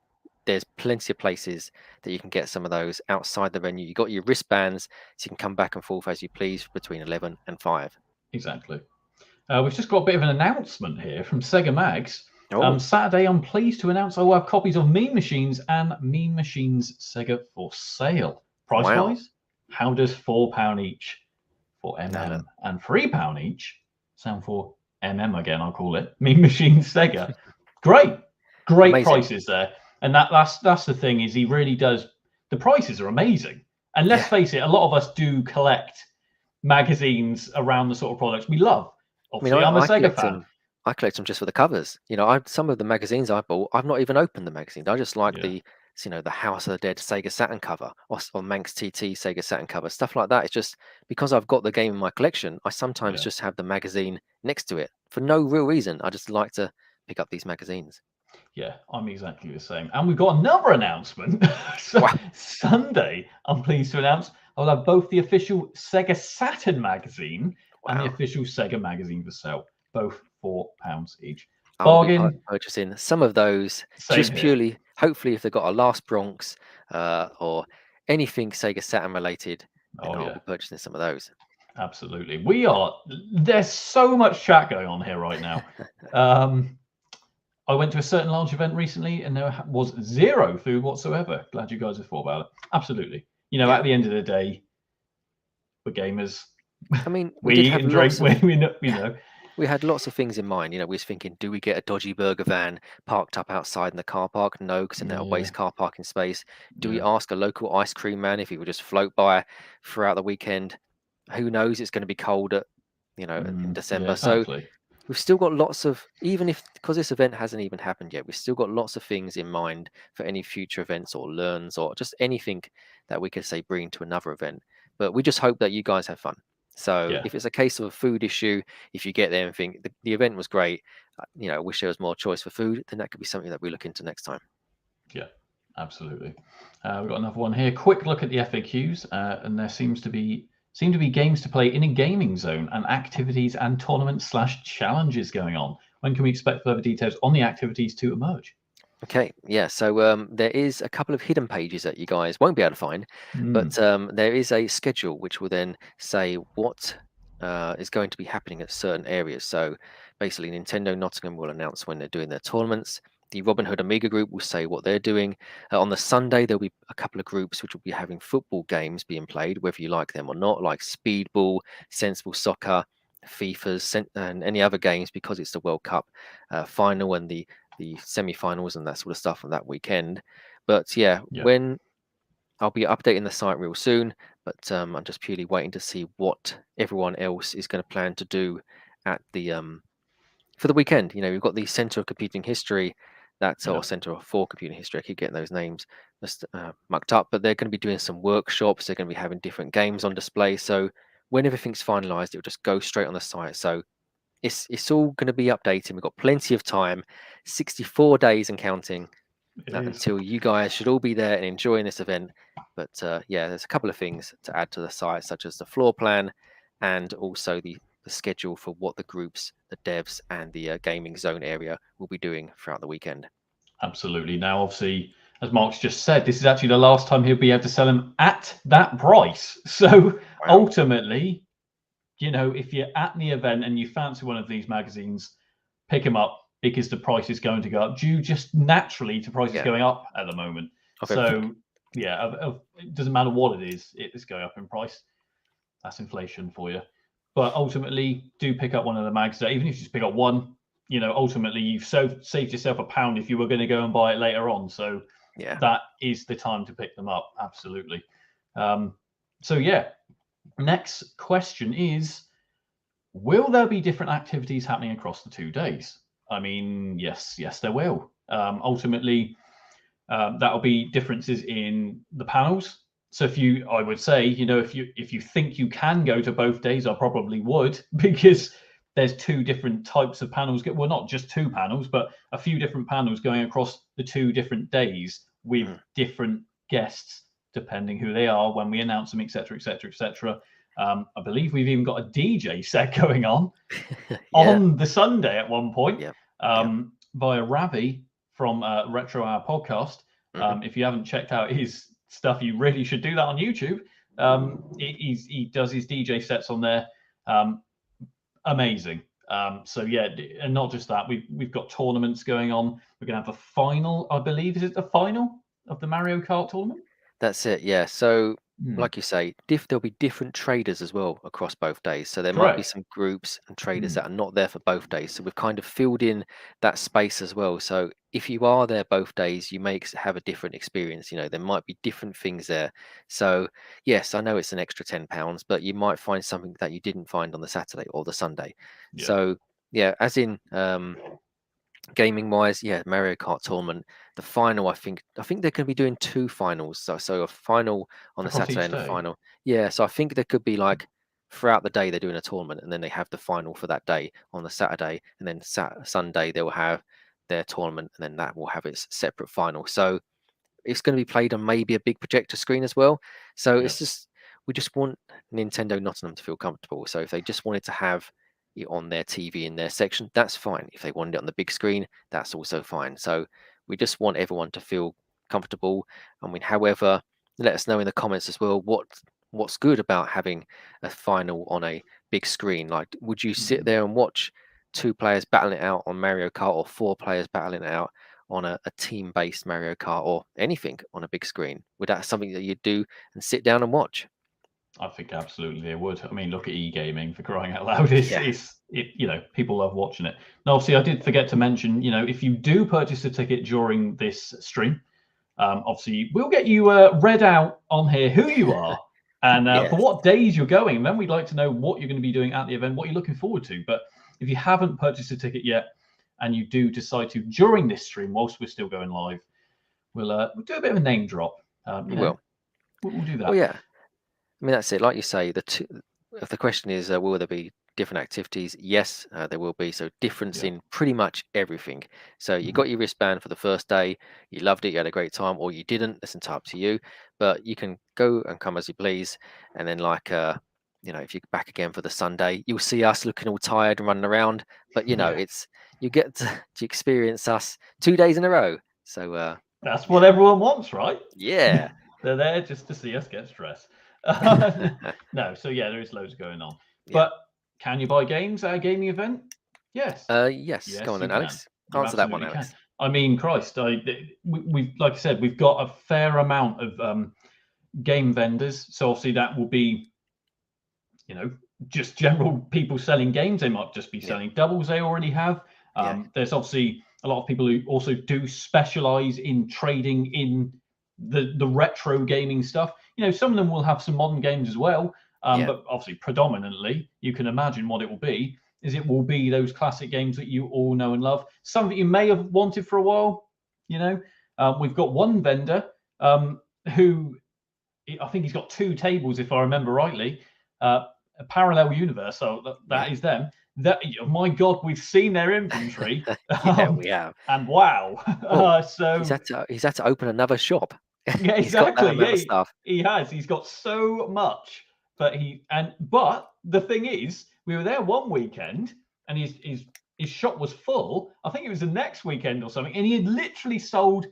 there's plenty of places that you can get some of those outside the venue. You got your wristbands, so you can come back and forth as you please between 11 and 5. exactly. We've just got a bit of an announcement here from Sega Mags. Oh, Saturday, I'm pleased to announce I will have copies of Mean Machines and Mean Machines Sega for sale. Price wow. wise, how does £4 each for No, MM no. and £3 each sound for MM again? I'll call it Mean Machines Sega. Great Amazing. prices there, and that's the thing, is he really does. The prices are amazing, and let's face it, a lot of us do collect magazines around the sort of products we love. Obviously, I'm a I Sega collect fan. them. I collect them just for the covers. Some of the magazines I bought, I've not even opened the magazines. I just like Yeah, the House of the Dead Sega Saturn cover or Manx TT Sega Saturn cover, stuff like that. It's just because I've got the game in my collection, I sometimes yeah, just have the magazine next to it for no real reason. I just like to pick up these magazines. yeah. I'm exactly the same. And we've got another announcement. So, Wow. Sunday, I'm pleased to announce I'll have both the official Sega Saturn magazine and the Wow. official Sega magazine for sale, both £4 each. I will be Bargain. purchasing some of those Same just here. purely, hopefully, if they've got a Last Bronx or anything Sega Saturn related, then Oh I'll yeah, be purchasing some of those. absolutely. There's so much chat going on here right now. I went to a certain large event recently and there was zero food whatsoever. Glad you guys have thought about it. Absolutely. Yeah. At the end of the day, we're gamers. I mean, we We did eat have and drink. lots of, We we had lots of things in mind. We was thinking, do we get a dodgy burger van parked up outside in the car park? No, because then that'll Yeah, waste car parking space. Do we yeah, ask a local ice cream man if he would just float by throughout the weekend? Who knows? It's going to be cold in yeah, December. So exactly. we've still got lots of, even if, because this event hasn't even happened yet, we've still got lots of things in mind for any future events or learns or just anything that we could say bring to another event. But we just hope that you guys have fun. So Yeah, if it's a case of a food issue, if you get there and think the event was great, wish there was more choice for food, then that could be something that we look into next time. yeah, absolutely. We've got another one here. Quick look at the FAQs, and there seem to be games to play in a gaming zone and activities and tournaments/challenges going on. When can we expect further details on the activities to emerge? Okay, yeah. So there is a couple of hidden pages that you guys won't be able to find, but there is a schedule which will then say what is going to be happening at certain areas. So basically, Nintendo Nottingham will announce when they're doing their tournaments. The Robin Hood Amiga group will say what they're doing. On the Sunday, there'll be a couple of groups which will be having football games being played, whether you like them or not, like Speedball, Sensible Soccer, FIFA's, and any other games, because it's the World Cup final and the semi-finals and that sort of stuff on that weekend. But yeah, Yeah, when I'll be updating the site real soon, but I'm just purely waiting to see what everyone else is going to plan to do at the for the weekend. We've got the Center of Computing History, yeah, or Center for Computing History. I keep getting those names just mucked up, but they're going to be doing some workshops. They're going to be having different games on display. So when everything's finalized, it'll just go straight on the site. So it's all going to be updating. We've got plenty of time, 64 days and counting, it is. until you guys should all be there and enjoying this event. But yeah, there's a couple of things to add to the site, such as the floor plan and also the schedule for what the groups, the devs, and the gaming zone area will be doing throughout the weekend. Absolutely. Now, obviously, as Mark's just said, this is actually the last time he'll be able to sell them at that price. So Wow. ultimately, if you're at the event and you fancy one of these magazines, pick them up, because the price is going to go up due just naturally to prices going up at the moment. So yeah, it doesn't matter what it is going up in price. That's inflation for you. But ultimately, do pick up one of the mags. Even if you just pick up one, ultimately you've saved yourself £1 if you were going to go and buy it later on. So Yeah. that is the time to pick them up. Absolutely. So yeah, next question is, will there be different activities happening across the 2 days? I mean, yes, there will. Ultimately, That'll be differences in the panels. So I would say, if you think you can go to both days, I probably would, because there's two different types of panels. Well, not just two panels, but a few different panels going across the 2 different days with different guests, depending who they are, when we announce them, etc., etc., etc. I believe we've even got a DJ set going on on the Sunday at one point, via Ravi from Retro Hour Podcast. If you haven't checked out his stuff, you really should do that on YouTube. He does his DJ sets on there. Amazing. So yeah, and not just that, we've got tournaments going on. We're gonna have a final, I believe. Is it the final of the Mario Kart tournament? That's it, yeah. So, like you say, there'll be different traders as well across both days. So there might be Correct. some groups and traders that are not there for both days. So we've kind of filled in that space as well. So if you are there both days, you may have a different experience. There might be different things there. So yes, I know it's an extra £10, but you might find something that you didn't find on the Saturday or the Sunday. Yeah. So yeah, as in gaming wise, yeah, Mario Kart tournament, the final, I think they're going to be doing 2 finals. So a final on the Across Saturday each and a day. final. Yeah, so I think there could be like throughout the day they're doing a tournament, and then they have the final for that day on the Saturday, and then Sunday they will have their tournament, and then that will have its separate final. So it's going to be played on maybe a big projector screen as well. So it's we just want Nintendo Nottingham to feel comfortable. So if they just wanted to have it on their TV in their section, that's fine. If they wanted it on the big screen, that's also fine. So we just want everyone to feel comfortable. I mean, however, let us know in the comments as well what's good about having a final on a big screen. Like, would you sit there and watch 2 players battling it out on Mario Kart, or 4 players battling it out on a team-based Mario Kart, or anything on a big screen? Would that something that you'd do and sit down and watch? I think absolutely they would. I mean, look at e-gaming, for crying out loud. People love watching it. Now, obviously, I did forget to mention, if you do purchase a ticket during this stream, obviously we'll get you read out on here who you are and for what days you're going. And then we'd like to know what you're going to be doing at the event, what you're looking forward to. But if you haven't purchased a ticket yet, and you do decide to during this stream, whilst we're still going live, we'll do a bit of a name drop. We'll do that. Well, yeah. I mean, that's it. Like you say, if the question is, will there be different activities? Yes, there will be. So difference in pretty much everything. So you got your wristband for the first day, you loved it, you had a great time, or you didn't. That's entirely up to you. But you can go and come as you please. And then, like, if you're back again for the Sunday, you'll see us looking all tired and running around. But you get to experience us 2 days in a row. So that's what everyone wants, right? Yeah. They're there just to see us get stressed. No, so yeah, there is loads going on. But can you buy games at a gaming event? Yes. Yes. Go on then, Alex. Answer that one, Alex. I mean, Christ, we like I said, we've got a fair amount of game vendors. So obviously that will be, just general people selling games. They might just be selling doubles they already have. There's obviously a lot of people who also do specialize in trading in the retro gaming stuff. Some of them will have some modern games as well, but obviously predominantly you can imagine what it will be those classic games that you all know and love, some that you may have wanted for a while. We've got one vendor who, I think he's got 2 tables, if I remember rightly, a parallel universe. So that is them. That, my God, we've seen their inventory. We have. And wow. So he's had to open another shop. Yeah, exactly. He has. He's got so much, but the thing is, we were there one weekend, and his shop was full. I think it was the next weekend or something, and he had literally sold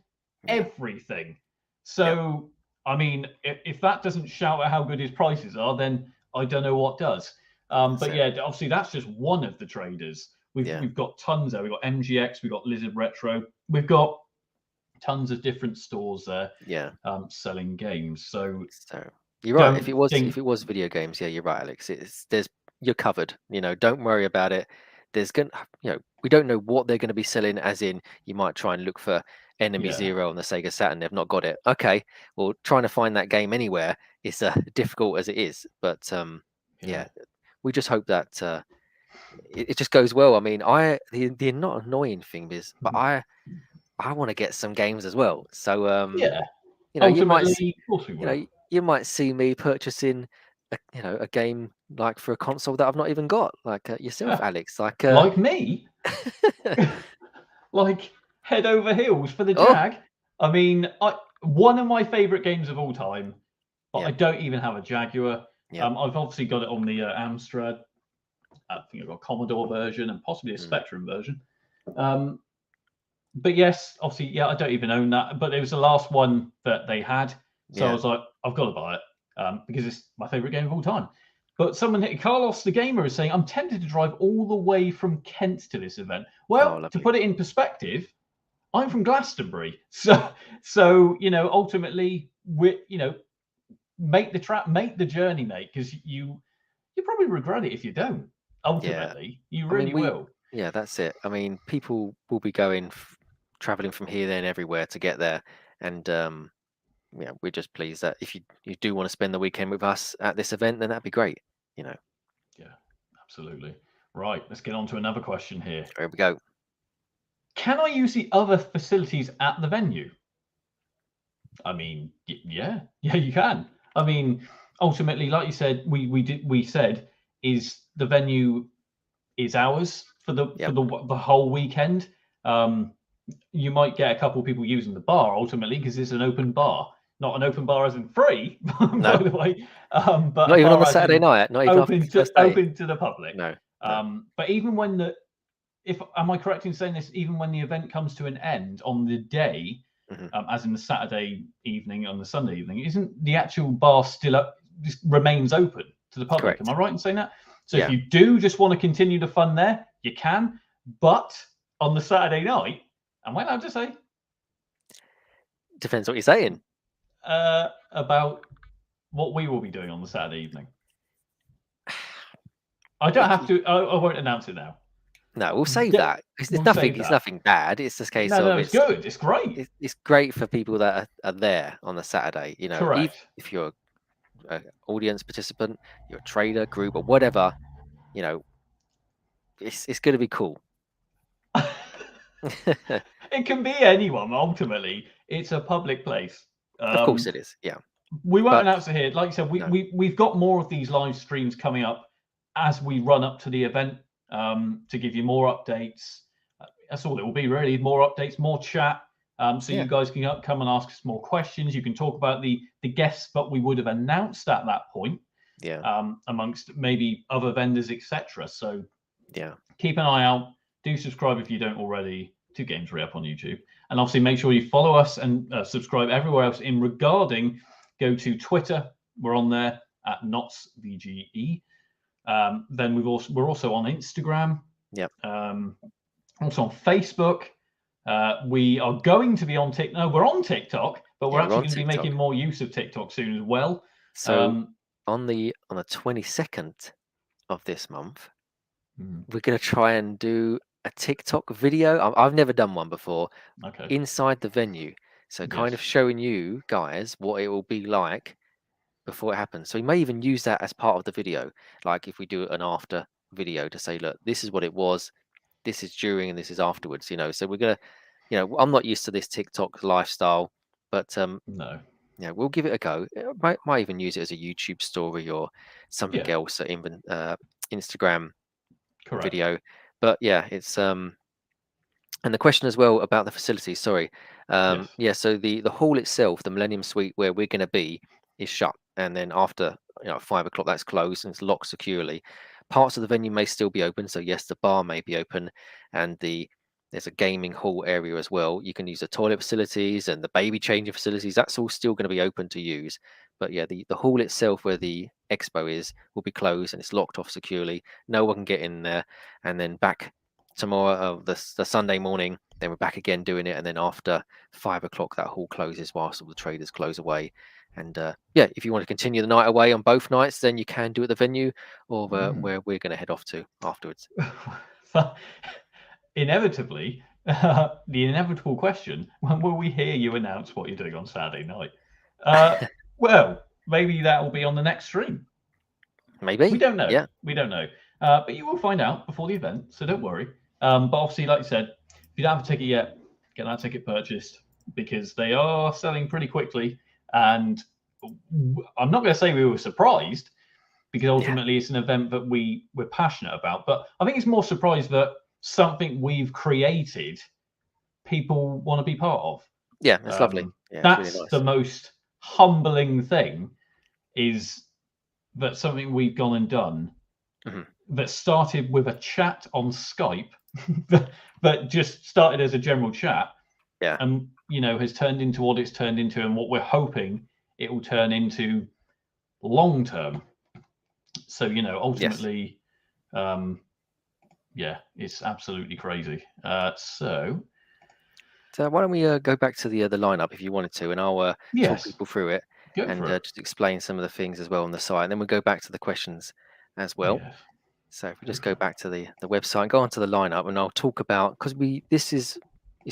everything. So, I mean, if that doesn't shout at how good his prices are, then I don't know what does. But yeah, obviously that's just one of the traders. We've got tons there. We've got MGX, we've got Lizard Retro, we've got tons of different stores there, selling games. So you're right. If it was video games, you're right, Alex. You're covered. Don't worry about it. We don't know what they're going to be selling. As in, you might try and look for Enemy Zero on the Sega Saturn. They've not got it. Okay, well, trying to find that game anywhere is difficult as it is. But we just hope that it just goes well. I mean, the not annoying thing is, but I want to get some games as well. So Yeah. you know, Ultimately, of course we you know, will. you might see me purchasing a game like for a console that I've not even got, like yourself, Yeah. Alex. Like Like me, like head over heels for the oh Jag. I mean, one of my favorite games of all time, but yeah, I don't even have a Jaguar. yeah, I've obviously got it on the Amstrad. I think I've got a Commodore version and possibly a mm, Spectrum version. But yes, obviously, yeah, I don't even own that. But it was the last one that they had, so I yeah. was like, I've got to buy it because it's my favorite game of all time. But Carlos the gamer is saying, I'm tempted to drive all the way from Kent to this event. Oh, Well, to lovely. put it in perspective, I'm from Glastonbury, so ultimately, make the journey, mate, because you probably regret it if you don't. Yeah. Ultimately, you I mean, really will. yeah, that's it. I mean, people will be traveling from here, there, and everywhere to get there, and yeah, we're just pleased that if you do want to spend the weekend with us at this event, then that'd be great. You know, Yeah, absolutely. Right, let's get on to another question here. there we go. Can I use the other facilities at the venue? I mean, yeah, yeah, you can. I mean, ultimately, like you said, we said is the venue is ours for Yep. the whole weekend. Um, you might get a couple of people using the bar ultimately because it's an open bar, not an open bar as in free, by No, the way, but a not even on bar the as Saturday in night. Not even after the first day. open to the public. No, no. But even when if am I correct in saying this? Even when the event comes to an end on the day, Hmm. as in the Saturday evening on the Sunday evening, isn't the actual bar still up? Just remains open to the public. Am Correct. I right in saying that? So if Yeah. you do just want to continue the fun there, you can. But on the Saturday night, am I allowed to say Depends what you're saying. about what we will be doing on the Saturday evening? I don't We, have to. I won't announce it now. no, we'll save Yeah, that. It's we'll nothing. save It's that. nothing bad. It's just a case No, of no, it's good. It's great. it's great for people that are there on the Saturday. You know, even Correct. if you're an audience participant, you're a trader group or whatever, you know, it's going to be cool. It can be anyone. Ultimately, it's a public place. Of course it is. Yeah, We won't but announce it here. Like I said, no, we've got more of these live streams coming up as we run up to the event to give you more updates. That's all it will be, really. More updates, more chat. So yeah, you guys can come and ask us more questions. You can talk about the guests that we would have announced at that point, yeah, amongst maybe other vendors, etc. So yeah, keep an eye out. Do subscribe if you don't already to Games Re Up on YouTube. And obviously make sure you follow us and subscribe everywhere else in regarding. Go to Twitter. We're on there at NotsVGE. Then we're also on Instagram. yep, Also on Facebook. We are going to be on TikTok. No, we're on TikTok, but we're yeah. We're actually on going to be TikTok. making more use of TikTok soon as well. So on the 22nd of this month, we're going to try and do a TikTok video. I've never done one before Okay. inside the venue. So kind Yes. of showing you guys what it will be like before it happens. So we may even use that as part of the video. Like if we do an after video to say, look, this is what it was, this is during, and this is afterwards, you know. So we're gonna, you know, I'm not used to this TikTok lifestyle, but No. yeah, we'll give it a go. Might even use it as a YouTube story or something Yeah. else, even Instagram Correct. video. But yeah, it's and the question as well about the facilities. Sorry, Yes. yeah. So the hall itself, the Millennium Suite where we're going to be, is shut, and then after 5 o'clock, that's closed and it's locked securely. Parts of the venue may still be open. So yes, the bar may be open, and there's a gaming hall area as well. You can use the toilet facilities and the baby changing facilities. That's all still going to be open to use. But yeah, the hall itself where the expo is will be closed and it's locked off securely. No one can get in there. And then back tomorrow, the Sunday morning, then we're back again doing it. And then after 5 o'clock, that hall closes whilst all the traders close away. And yeah, if you want to continue the night away on both nights, then you can do it at the venue or where we're going to head off to afterwards. Inevitably, the inevitable question: when will we hear you announce what you're doing on Saturday night? Well, maybe that will be on the next stream. Maybe. We don't know. Yeah. We don't know. But you will find out before the event, so don't worry. But obviously, like I said, if you don't have a ticket yet, get that ticket purchased, because they are selling pretty quickly. And I'm not going to say we were surprised, because ultimately it's an event that we're passionate about. But I think it's more surprised that something we've created, people want to be part of. Yeah, it's lovely. Yeah, that's really nice. the most humbling thing, is that something we've gone and done that started with a chat on Skype, that just started as a general chat, and has turned into what it's turned into, and what we're hoping it will turn into long term. So ultimately, it's absolutely crazy. So why don't we go back to the lineup if you wanted to, and I'll talk people through it and just explain some of the things as well on the site, and then we'll go back to the questions as well. So if we just go back to the website and go onto the lineup, and I'll talk about, because this is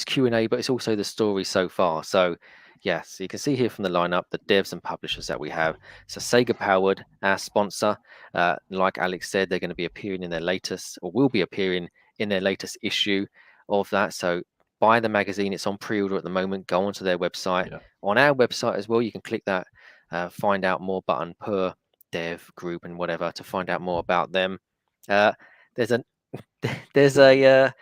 Q&A, but it's also the story so far. So so you can see here from the lineup the devs and publishers that we have. So Sega Powered, our sponsor, like Alex said, they're going to be appearing in their latest, or will be appearing in their latest issue of that. So buy the magazine, it's on pre-order at the moment. Go onto their website. On our website as well, you can click that find out more button per dev group and whatever to find out more about them. There's a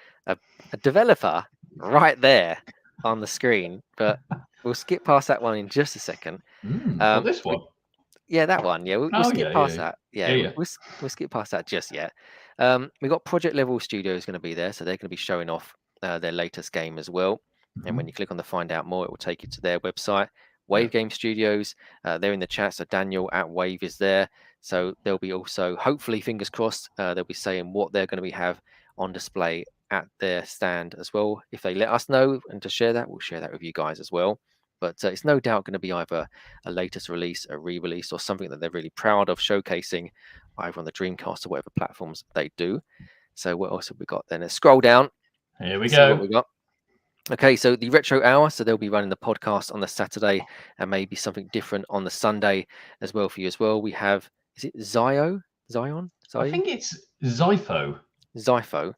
developer right there on the screen, but we'll skip past that one in just a second. This one? That one. We'll skip past that. We'll skip past that just yet. We've got Project Level Studios going to be there, so they're going to be showing off their latest game as well. And when you click on the find out more, it will take you to their website. Wave Game Studios, they're in the chat, so Daniel at Wave is there. So they'll be also, hopefully, fingers crossed, they'll be saying what they're going to have on display at their stand as well. If they let us know and to share that, we'll share that with you guys as well. But it's no doubt going to be either a latest release, a re-release, or something that they're really proud of showcasing either on the Dreamcast or whatever platforms they do. So what else have we got then? Let's scroll down. Here we go. What we got. Okay, so the Retro Hour, so they'll be running the podcast on the Saturday and maybe something different on the Sunday as well for you as well. We have, is it Zion? I think it's Zypho.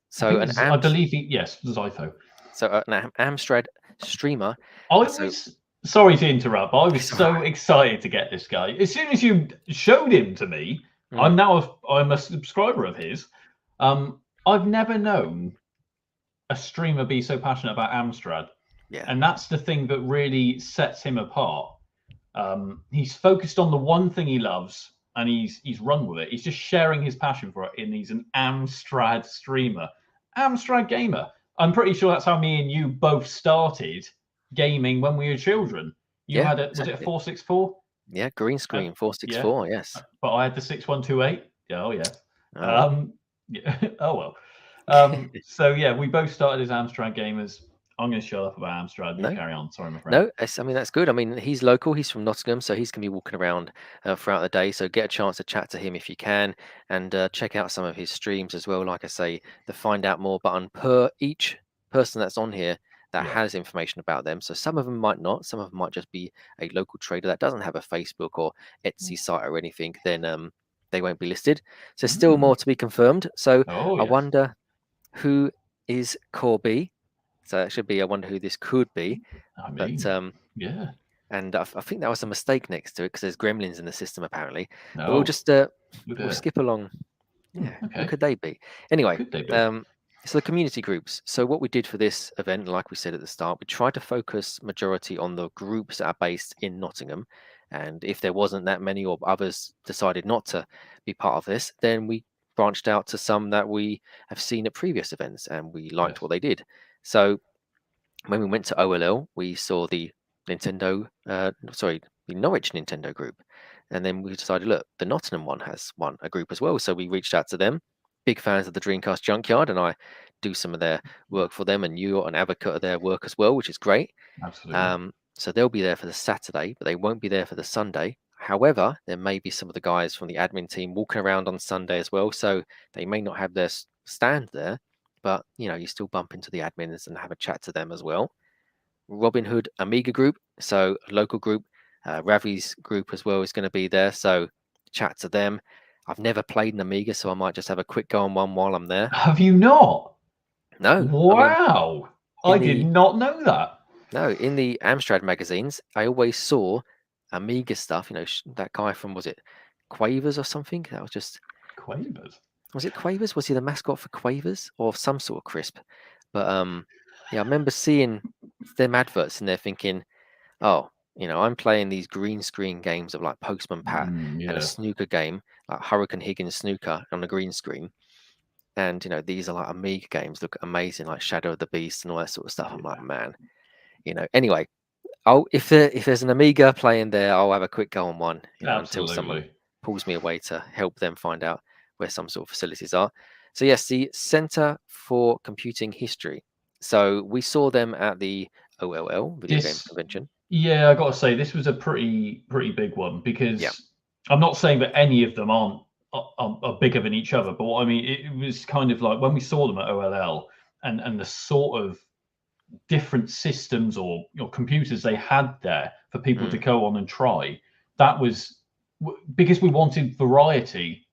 So I believe yes, Zypho. So an Amstrad streamer. Sorry to interrupt, but I was so excited to get this guy. As soon as you showed him to me, I'm a subscriber of his. I've never known a streamer be so passionate about Amstrad, and that's the thing that really sets him apart. He's focused on the one thing he loves, and he's run with it. He's just sharing his passion for it, and he's an Amstrad streamer, Amstrad gamer. I'm pretty sure that's how me and you both started gaming when we were children. You had it, was it a 464? Yeah, green screen 464. Yes, but I had the 6128. Oh yeah. Oh well. So we both started as Amstrad gamers. I'm going to shut up about Amstrad. You carry on. Sorry, my friend. No, I mean, that's good. I mean, he's local. He's from Nottingham, so he's going to be walking around throughout the day. So get a chance to chat to him if you can, and check out some of his streams as well. Like I say, the find out more button per each person that's on here that has information about them. So some of them might not. Some of them might just be a local trader that doesn't have a Facebook or Etsy site or anything. Then they won't be listed. So still more to be confirmed. So I wonder who is Corby. So that should be, I wonder who this could be. And I think that was a mistake next to it because there's gremlins in the system apparently. But we'll just we'll skip along. Who could they be? Anyway, so the community groups. So what we did for this event, like we said at the start, we tried to focus majority on the groups that are based in Nottingham. And if there wasn't that many or others decided not to be part of this, then we branched out to some that we have seen at previous events and we liked what they did. So when we went to OLL, we saw the Norwich Nintendo group. And then we decided, look, the Nottingham one has a group as well. So we reached out to them. Big fans of the Dreamcast Junkyard, and I do some of their work for them, and you're an advocate of their work as well, which is great. Absolutely. So they'll be there for the Saturday, but they won't be there for the Sunday. However, there may be some of the guys from the admin team walking around on Sunday as well. So they may not have their stand there, but you still bump into the admins and have a chat to them as well. Robin Hood Amiga group, so local group. Ravi's group as well is going to be there, so chat to them. I've never played an Amiga, so I might just have a quick go on one while I'm there. Have you not? No. Wow. I did not know that. No, in the Amstrad magazines, I always saw Amiga stuff. That guy from, was it Quavers or something? That was just, Quavers. was it Quavers? Was he the mascot for Quavers or some sort of crisp? But yeah, I remember seeing them adverts and they're thinking, oh, I'm playing these green screen games of like Postman Pat and a Yeah, snooker game like Hurricane Higgins snooker on a green screen. And these are like Amiga games, look amazing, like Shadow of the Beast and all that sort of stuff. I'm like, man, anyway. If there's an Amiga playing there, I'll have a quick go on one, until someone absolutely. pulls me away to help them find out where some sort of facilities are. So yes, the Center for Computing History. So we saw them at the OLL Video Games This, Convention. yeah, I got to say, this was a pretty big one because Yeah. I'm not saying that any of them are bigger than each other, but what I mean, it was kind of like when we saw them at OLL and the sort of different systems or computers they had there for people to go on and try. That was because we wanted variety.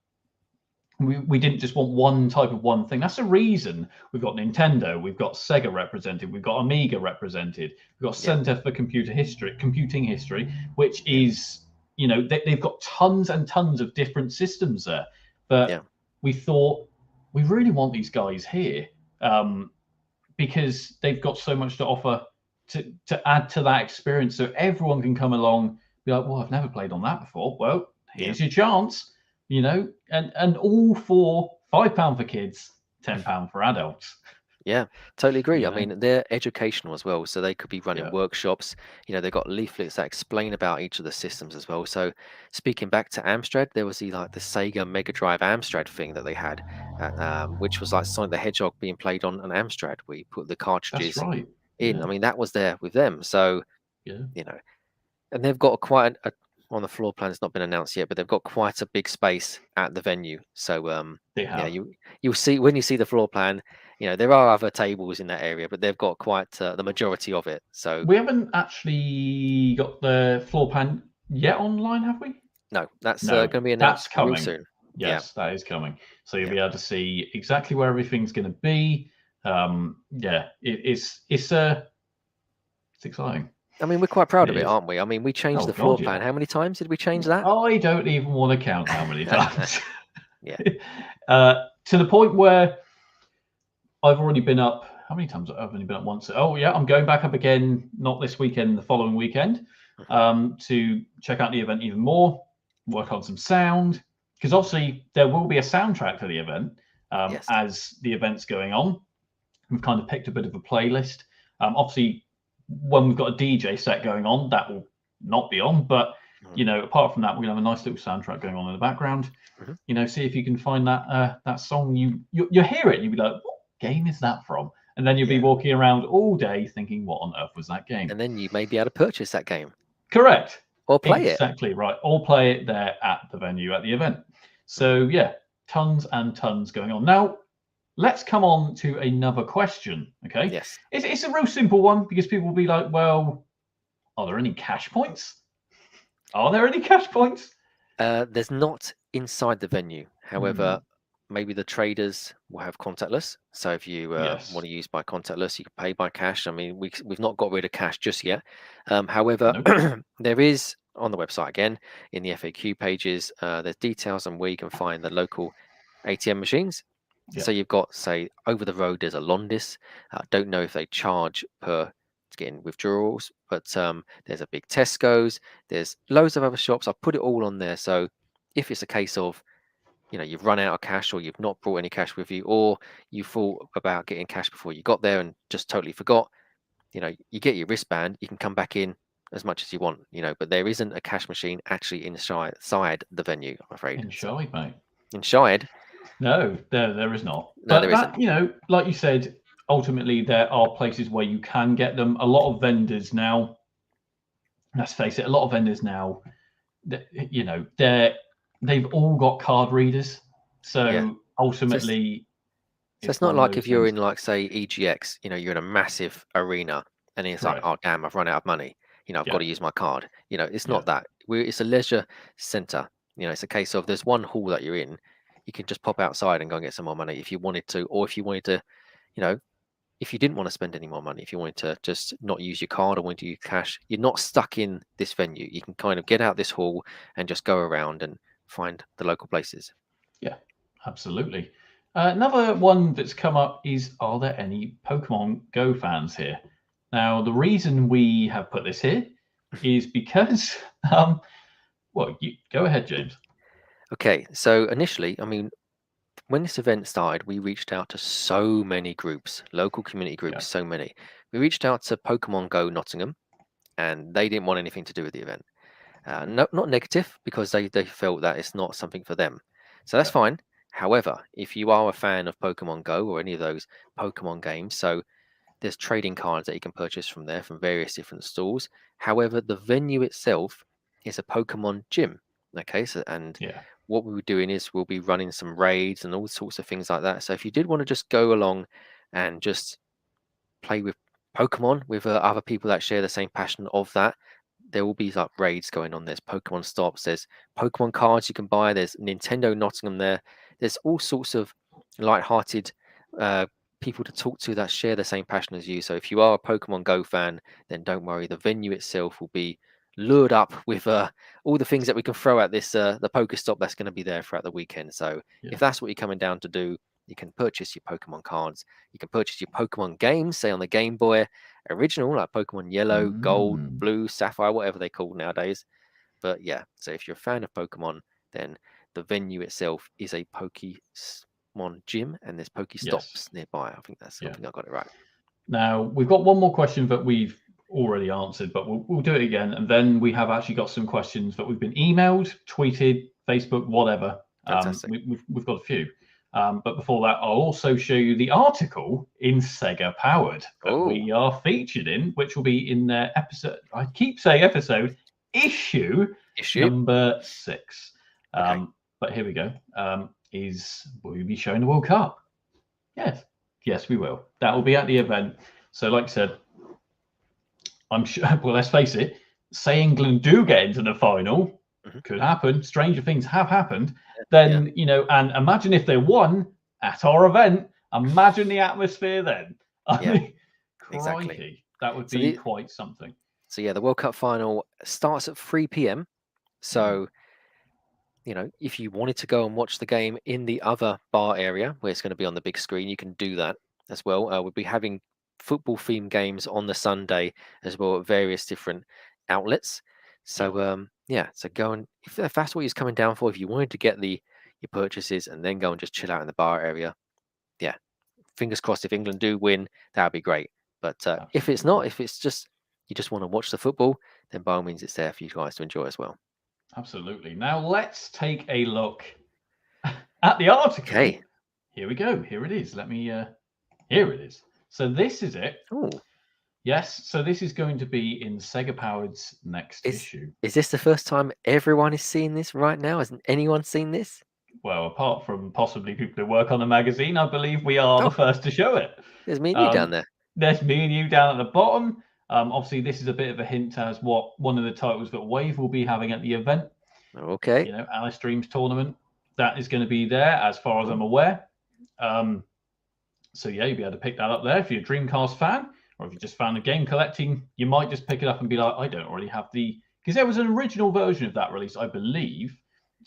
We didn't just want one type of one thing. That's the reason we've got Nintendo, we've got Sega represented, we've got Amiga represented, we've got Center for Computing History, which is, they've got tons and tons of different systems there. But we thought we really want these guys here because they've got so much to offer to add to that experience, so everyone can come along, be like, well, I've never played on that before. Well, here's your chance. And all for £5 for kids, £10 for adults. Yeah, totally agree. I mean, they're educational as well, so they could be running Yeah. workshops. They've got leaflets that explain about each of the systems as well. So, speaking back to Amstrad, there was the Sega Mega Drive Amstrad thing that they had, which was like Sonic the Hedgehog being played on an Amstrad. We put the That's cartridges right. in. Yeah. I mean, that was there with them. So, Yeah. and they've got quite on the floor plan. It's not been announced yet, but they've got quite a big space at the venue. So, They have. yeah, you'll see when you see the floor plan. There are other tables in that area, but they've got quite the majority of it. So We haven't actually got the floor plan yet online, have we? no, that's No, going to be that's announced real coming. soon. Yes, that is coming. So you'll Yeah. be able to see exactly where everything's going to be. It's exciting. I mean, we're quite proud It of it, is. aren't we? I mean, we changed Oh, the floor God, plan. yeah. How many times did we change that? I don't even want to count how many times. Yeah. To the point where I've already been up. How many times? I've only been up once. Oh yeah, I'm going back up again. Not this weekend, the following weekend, to check out the event even more, work on some sound, because obviously there will be a soundtrack for the event Yes. as the event's going on. We've kind of picked a bit of a playlist. Obviously, when we've got a DJ set going on, that will not be on. But apart from that, we're gonna have a nice little soundtrack going on in the background. See if you can find that song. You hear it, and you'll be like, what game is that from? And then you'll be walking around all day thinking, what on earth was that game? And then you may be able to purchase that game. Correct. Or play it. Exactly right. Or play it there at the venue at the event. So yeah, tons and tons going on. Now, let's come on to another question. Okay. Yes. It's a real simple one because people will be like, well, are there any cash points? Are there any cash points? There's not inside the venue. However, maybe the traders will have contactless. So if you want to use by contactless, you can pay by cash. I mean, we've not got rid of cash just yet. However, there is on the website again in the FAQ pages. There's details on where you can find the local ATM machines. So you've got, say, over the road. There's a Londis. I don't know if they charge per getting withdrawals, but there's a big Tesco's. There's loads of other shops. I've put it all on there. So if it's a case of you've run out of cash, or you've not brought any cash with you, or you thought about getting cash before you got there and just totally forgot, you get your wristband, you can come back in as much as you want, but there isn't a cash machine actually inside the venue, I'm afraid. Inside, mate. Inside? No, there is not. No, but there isn't. Like you said, ultimately there are places where you can get them. A lot of vendors now, let's face it, they've all got card readers. So ultimately, so it's not like if you're in, like, say, EGX, you're in a massive arena and it's like, oh damn, I've run out of money. I've got to use my card. It's not that. It's a leisure center. It's a case of there's one hall that you're in. You can just pop outside and go and get some more money if you wanted to, or if you wanted to, if you didn't want to spend any more money, if you wanted to just not use your card or wanted to use cash, you're not stuck in this venue. You can kind of get out this hall and just go around and find the local places. Yeah, absolutely. Another one that's come up is, are there any Pokemon Go fans here? Now, the reason we have put this here is because, well, you go ahead, James. Okay, so initially, I mean, when this event started, we reached out to so many groups, local community groups, Yeah. so many. We reached out to Pokemon Go Nottingham, and they didn't want anything to do with the event. No, not negative, because they felt that it's not something for them. So that's Yeah. fine. However, if you are a fan of Pokemon Go or any of those Pokemon games, so there's trading cards that you can purchase from there from various different stores. However, the venue itself is a Pokemon gym. Okay, so and Yeah. what we were doing is we'll be running some raids and all sorts of things like that. So if you did want to just go along and just play with Pokemon with other people that share the same passion of that, there will be like raids going on. There's Pokemon stops, there's Pokemon cards you can buy, there's Nintendo Nottingham there. There's all sorts of light-hearted people to talk to that share the same passion as you. So if you are a Pokemon Go fan, then don't worry, the venue itself will be lured up with all the things that we can throw at this the Pokestop that's going to be there throughout the weekend. So Yeah. if that's what you're coming down to do, you can purchase your Pokemon cards, you can purchase your Pokemon games, say on the Game Boy original, like Pokemon Yellow, Gold, Mm. Blue, Sapphire, whatever they call nowadays. But yeah, so if you're a fan of Pokemon, then the venue itself is a Pokemon gym and there's Yes. Pokestops nearby. I think that's, I Yeah. think I got it right. Now, we've got one more question that we've already answered, but we'll do it again. And then we have actually got some questions that we've been emailed, tweeted, Facebook, whatever. Fantastic. We've got a few. But before that, I'll also show you the article in Sega Powered that we are featured in, which will be in their episode. I keep saying episode, issue number 6. Okay. But here we go. Will you be showing the World Cup? Yes. Yes, we will. That will be at the event. So, like I said, I'm sure. Well, let's face it. Say England do get into the final, could happen. Stranger things have happened. Then you know, and imagine if they won at our event. Imagine the atmosphere then. I mean, exactly. crikey, that would be quite something. So yeah, the World Cup final starts at 3 p.m. So you know, if you wanted to go and watch the game in the other bar area where it's going to be on the big screen, you can do that as well. We'll be having football themed games on the Sunday as well at various different outlets. So yeah, so go and if that's what you're coming down for, if you wanted to get your purchases and then go and just chill out in the bar area, yeah, fingers crossed if England do win, that would be great. But if it's not, if it's just you just want to watch the football, then by all means it's there for you guys to enjoy as well. Absolutely. Now let's take a look at the article. Okay. Here we go. Here it is. Let me. Here it is. So this is it. Oh. Yes. So this is going to be in Sega Powered's next issue. Is this the first time everyone is seeing this right now? Hasn't anyone seen this? Well, apart from possibly people who work on the magazine, I believe we are the first to show it. There's me and you down there. There's me and you down at the bottom. Obviously, this is a bit of a hint as what one of the titles that Wave will be having at the event. Okay. You know, Alice Dreams tournament. That is going to be there, as far as I'm aware. So yeah, you'll be able to pick that up there if you're a Dreamcast fan, or if you're just fan of game collecting. You might just pick it up and be like, I don't already have because there was an original version of that release, I believe,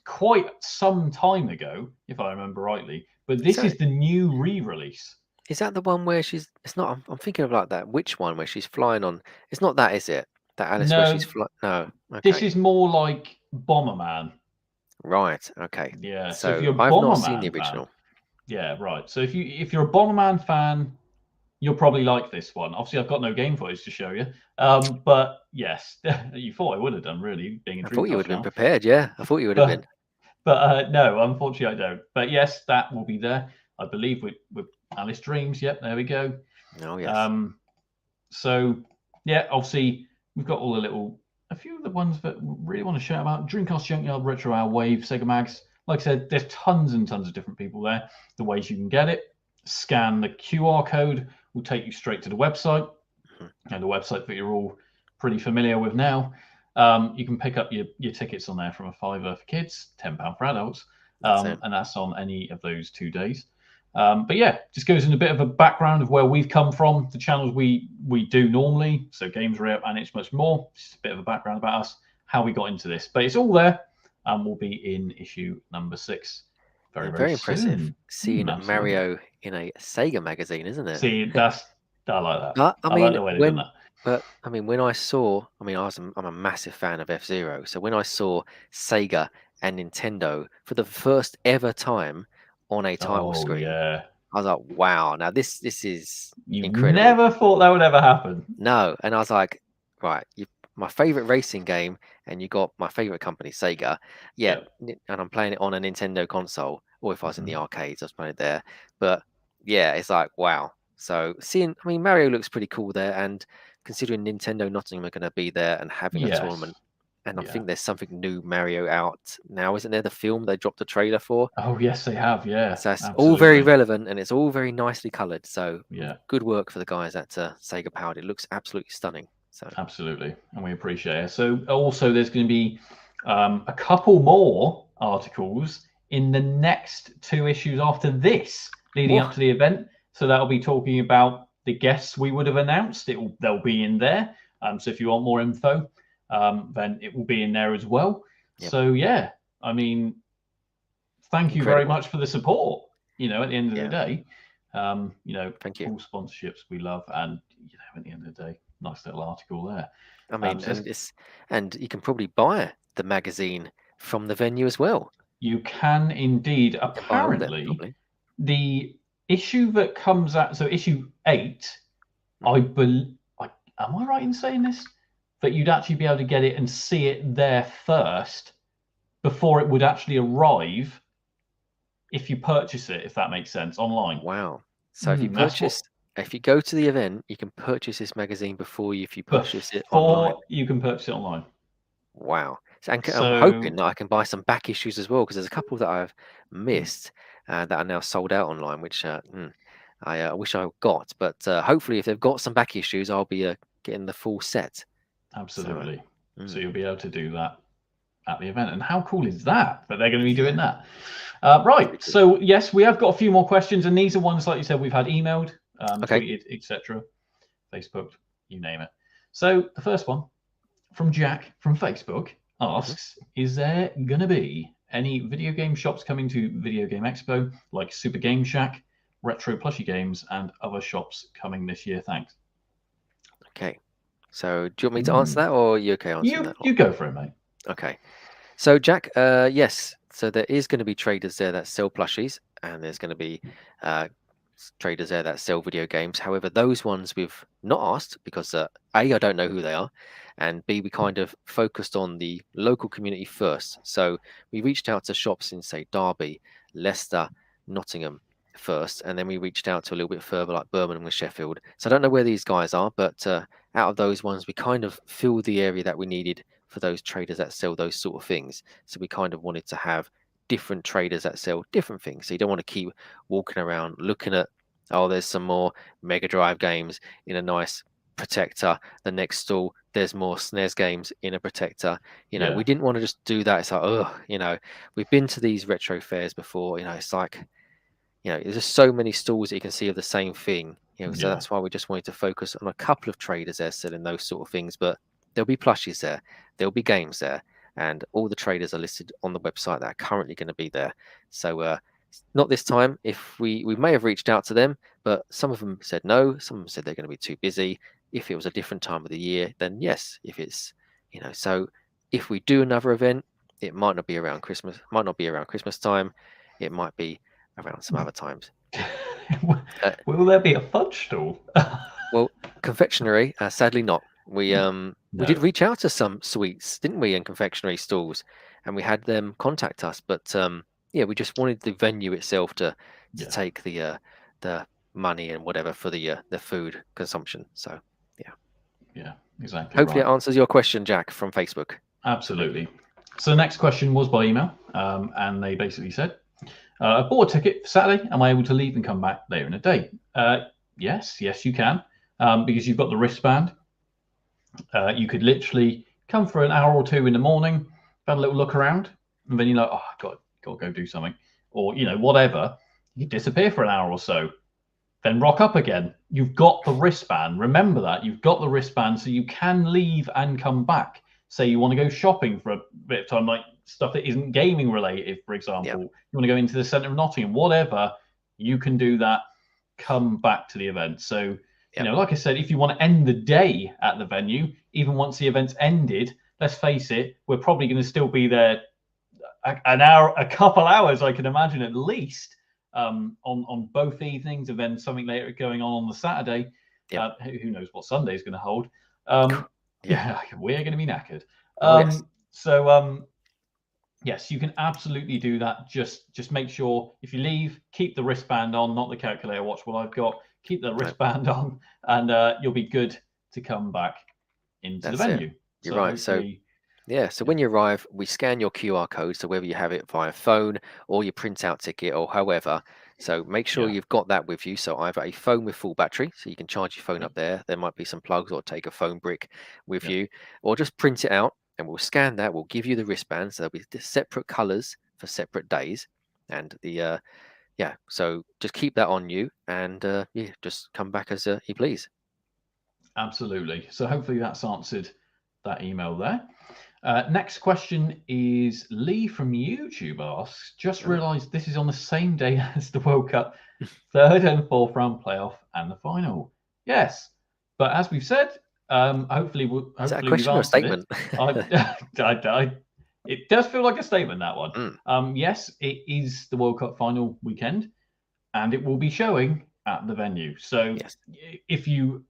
quite some time ago, if I remember rightly. But this is the new re-release. Is that the one where she's? It's not. I'm thinking of like that. Which one where she's flying on? It's not that, is it? That Alice where she's flying. No. Okay. This is more like Bomberman. Right. Okay. Yeah. So if you're a I've Bomberman not seen the original. Fan, yeah. Right. So if you're a Bomberman fan, you'll probably like this one. Obviously, I've got no game footage to show you. But yes, you thought I would have done, really, being a Dreamcast. I thought you would have been prepared. Yeah. I thought you would have been. But no, unfortunately, I don't. But yes, that will be there. I believe with Alice Dreams. Yep, there we go. Oh yes. So yeah, obviously we've got all a few of the ones that really want to shout about. Dreamcast Junkyard, Retro Hour, Wave, Sega Mags. Like I said, there's tons and tons of different people there. The ways you can get it: scan the QR code, will take you straight to the website, and the website that you're all pretty familiar with now. You can pick up your tickets on there from $5 for kids, £10 for adults, and that's on any of those 2 days. But yeah, just goes in a bit of a background of where we've come from, the channels we do normally. So Games Re-Up and It's Much More. Just a bit of a background about us, how we got into this. But it's all there, and we'll be in issue number 6 very, very impressive soon. seeing Absolutely. Mario in a Sega magazine, isn't it? See, I like that. But I I like mean, the way they've done that. when I saw, I'm a massive fan of F-Zero. So when I saw Sega and Nintendo for the first ever time on a title Oh screen, yeah, I was like, wow, now this is you incredible. never thought that would ever happen. No, and I was like, right, my favorite racing game, and you got my favorite company, Sega. Yeah, and I'm playing it on a Nintendo console, or if I was in the arcades, I was playing it there. But yeah, it's like, wow. So Mario looks pretty cool there, and considering Nintendo Nottingham are going to be there and having a tournament, and I think there's something new Mario out now, isn't there? The film they dropped a trailer for. Oh yes, they have. Yeah, So it's all absolutely. very relevant, and it's all very nicely coloured. So yeah, good work for the guys at Sega Powered. It looks absolutely stunning. So absolutely, and we appreciate it. So also, there's going to be a couple more articles in the next 2 issues after this, leading up to the event. So that'll be talking about the guests we would have announced. They'll be in there. So if you want more info, then it will be in there as well. Yep. So yeah, I mean, thank you very much for the support. You know, at the end of the day, you know, thank you. All sponsorships we love, and you know, at the end of the day, nice little article there. I mean, and you can probably buy the magazine from the venue as well. You can indeed. Apparently, the issue that comes out, so issue 8, I believe. Am I right in saying this? That you'd actually be able to get it and see it there first before it would actually arrive if you purchase it, if that makes sense, online. Wow. So if you go to the event, you can purchase this magazine if you purchase it online. You can purchase it online. Wow. I'm hoping that I can buy some back issues as well, because there's a couple that I've missed that are now sold out online, which I wish I got. But hopefully, if they've got some back issues, I'll be getting the full set. Absolutely. So you'll be able to do that at the event. And how cool is that they're going to be doing that? Right. So yes, we have got a few more questions, and these are ones, like you said, we've had emailed, tweeted, etc., Facebook, you name it. So the first one from Jack from Facebook asks, is there going to be any video game shops coming to Video Game Expo, like Super Game Shack, Retro Plushie Games, and other shops coming this year? Thanks. Okay. So do you want me to answer that, or are you okay answering that? You go for it, mate. Okay. So Jack, yes. So there is going to be traders there that sell plushies, and there's going to be traders there that sell video games. However, those ones we've not asked because A, I don't know who they are, and B, we kind of focused on the local community first. So we reached out to shops in, say, Derby, Leicester, Nottingham first, and then we reached out to a little bit further, like Birmingham and Sheffield. So I don't know where these guys are, but out of those ones, we kind of filled the area that we needed for those traders that sell those sort of things. So we kind of wanted to have different traders that sell different things. So you don't want to keep walking around looking at, oh, there's some more Mega Drive games in a nice protector. The next stall, there's more SNES games in a protector. You know, we didn't want to just do that. It's like, oh, you know, we've been to these retro fairs before. You know, it's like, you know, there's just so many stalls that you can see of the same thing. You know, so that's why we just wanted to focus on a couple of traders there selling those sort of things. But there'll be plushies there, there'll be games there, and all the traders are listed on the website that are currently going to be there. So not this time. If we may have reached out to them, but some of them said no, some of them said they're going to be too busy. If it was a different time of the year, then yes. If it's, you know, so if we do another event, it might not be around Christmas, time, it might be around some other times. Will there be a fudge stall? Well, confectionery, sadly not. We did reach out to some sweets, didn't we, and confectionery stalls, and we had them contact us. But yeah, we just wanted the venue itself to take the money and whatever for the food consumption. So yeah, exactly. Hopefully it answers your question, Jack, from Facebook. Absolutely. So the next question was by email, and they basically said, I bought a ticket for Saturday. Am I able to leave and come back later in the day? Yes, you can, because you've got the wristband. You could literally come for an hour or two in the morning, have a little look around, and then you're like, oh, I've got to go do something, or you know, whatever. You disappear for an hour or so, then rock up again. You've got the wristband. Remember that. You've got the wristband, so you can leave and come back. Say you want to go shopping for a bit of time, like stuff that isn't gaming related, for example. Yep. You want to go into the centre of Nottingham, whatever, you can do that. Come back to the event. So, Yep. like I said, if you want to end the day at the venue, even once the event's ended, let's face it, we're probably going to still be there an hour, a couple hours, I can imagine at least, on both evenings, and then something later going on the Saturday. Yep. Who knows what Sunday's going to hold? Yeah. We're going to be knackered. Oh, yes. So yes, you can absolutely do that. Just make sure if you leave, keep the wristband on, not the calculator watch. What I've got, keep the wristband on, and you'll be good to come back into the venue. You're right. So yeah, so when you arrive, we scan your QR code. So whether you have it via phone or your printout ticket or however, so make sure you've got that with you. So either a phone with full battery, so you can charge your phone up there. There might be some plugs, or take a phone brick with you, or just print it out and we'll scan that. We'll give you the wristbands. There'll be separate colors for separate days. And the so just keep that on you, and just come back as you please. Absolutely. So hopefully that's answered that email there. Next question is Lee from YouTube asks, just realised this is on the same day as the World Cup, third and fourth round playoff and the final. Yes, but as we've said, hopefully is that a question or a statement? It does feel like a statement, that one. Yes, it is the World Cup final weekend, and it will be showing at the venue. So if you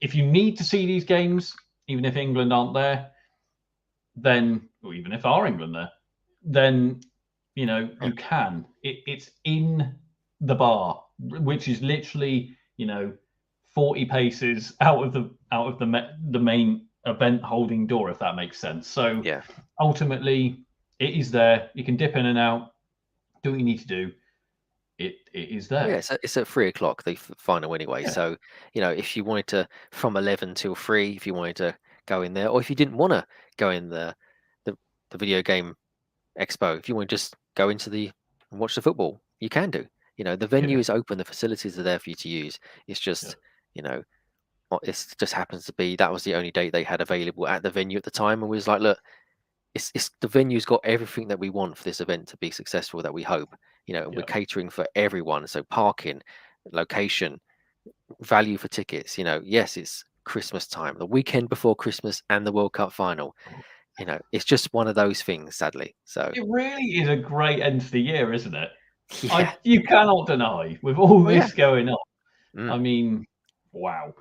need to see these games, even if England aren't there, then, or even if our England there, then you can. It's in the bar, which is literally 40 paces out of the main event holding door, if that makes sense. So ultimately, it is there. You can dip in and out, do what you need to do. It is there. Yeah, it's at 3 o'clock, the final anyway. So, if you wanted to, from 11 till 3, if you wanted to go in there, or if you didn't want to go in the video game expo, if you want to just go into and watch the football, you can do. The venue is open, the facilities are there for you to use. It's just, it just happens to be that was the only date they had available at the venue at the time, and we was like, look, it's the venue's got everything that we want for this event to be successful, that we hope, and we're catering for everyone. So parking, location, value for tickets, yes, it's Christmas time, the weekend before Christmas and the World Cup final. It's just one of those things, sadly. So it really is a great end to the year, isn't it? Yeah. You cannot deny with all this going on. I mean, wow.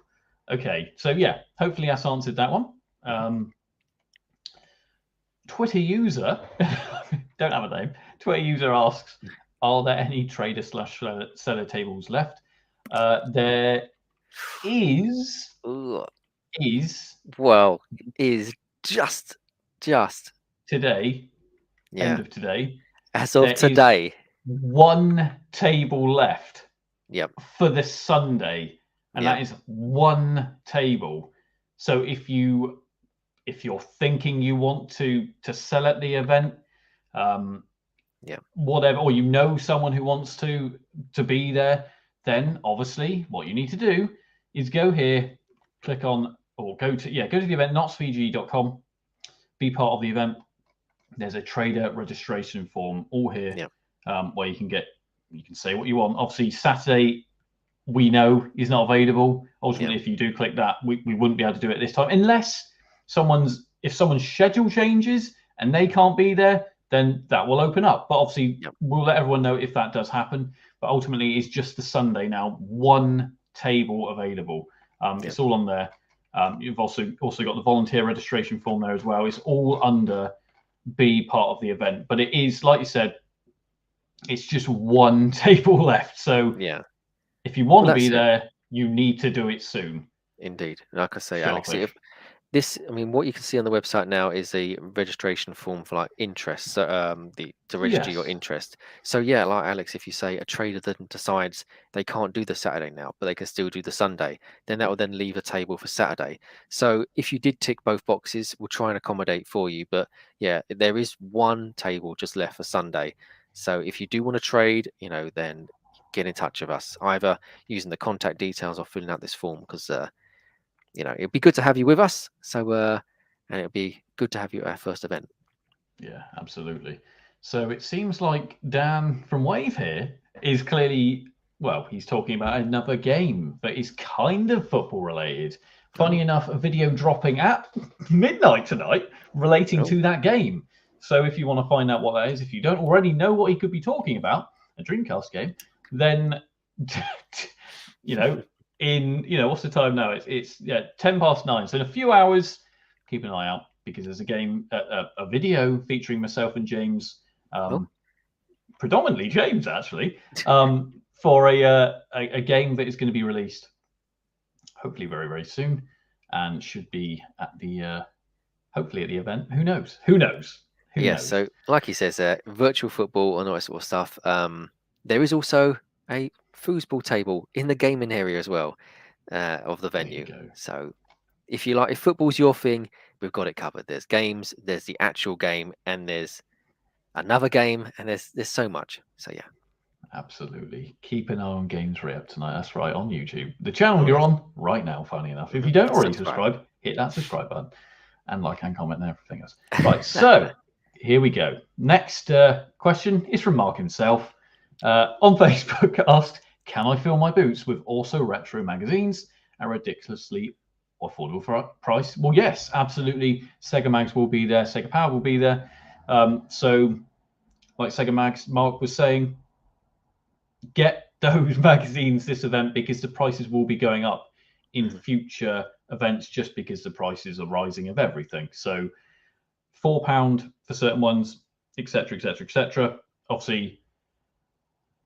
Okay, so hopefully that's answered that one. Twitter user, don't have a name. Twitter user asks, are there any trader / seller tables left? There is. Well, is just today. End of today. As of today, one table left. Yep. For this Sunday, and that is one table. So if you're thinking you want to sell at the event, whatever, or someone who wants to be there, then obviously what you need to do is go here, click on, or go to the event, notsvg.com, be part of the event. There's a trader registration form all here, where you can say what you want. Obviously Saturday, we know is not available. Ultimately, if you do click that, we wouldn't be able to do it this time unless someone's schedule changes and they can't be there, then that will open up. But obviously, we'll let everyone know if that does happen. But ultimately, it's just the Sunday now. One table available. It's all on there. You've also got the volunteer registration form there as well. It's all under be part of the event. But it is, like you said, it's just one table left. So if you want to be there, you need to do it soon. Indeed. Like I say, Alex, what you can see on the website now is a registration form for like interest, so to register your interest. So like Alex, if you say a trader then decides they can't do the Saturday now, but they can still do the Sunday, then that will then leave a table for Saturday. So if you did tick both boxes, we'll try and accommodate for you. But there is one table just left for Sunday. So if you do want to trade, then get in touch with us, either using the contact details or filling out this form, because it'd be good to have you with us. So and it'd be good to have you at our first event. Yeah, absolutely. So it seems like Dan from Wave here is clearly, well, he's talking about another game that is kind of football related. Funny enough, a video dropping at midnight tonight relating to that game. So if you want to find out what that is, if you don't already know what he could be talking about, a Dreamcast game, then what's the time now? It's 9:10. So in a few hours, keep an eye out, because there's a game, a video featuring myself and James, predominantly James actually, for a game that is going to be released hopefully very, very soon, and should be at the hopefully at the event. Who knows? Who knows? Who knows? So like he says, virtual football and all that sort of stuff. There is also a foosball table in the gaming area as well of the venue. So if football's your thing, we've got it covered. There's games, there's the actual game, and there's another game, and there's so much. So yeah, absolutely. Keep an eye on Games Re-Up tonight. That's right, on YouTube, the channel you're on right now. Funny enough, if you don't already subscribe, hit that subscribe button and like and comment and everything else. Right, so here we go. Next question is from Mark himself on Facebook. Asked, can I fill my boots with also retro magazines at ridiculously affordable price? Well, yes, absolutely. Sega Mags will be there. Sega Power will be there. So, like Sega Mags, Mark was saying, get those magazines this event, because the prices will be going up in future events, just because the prices are rising of everything. So, £4 for certain ones, etc., etc., etc. Obviously,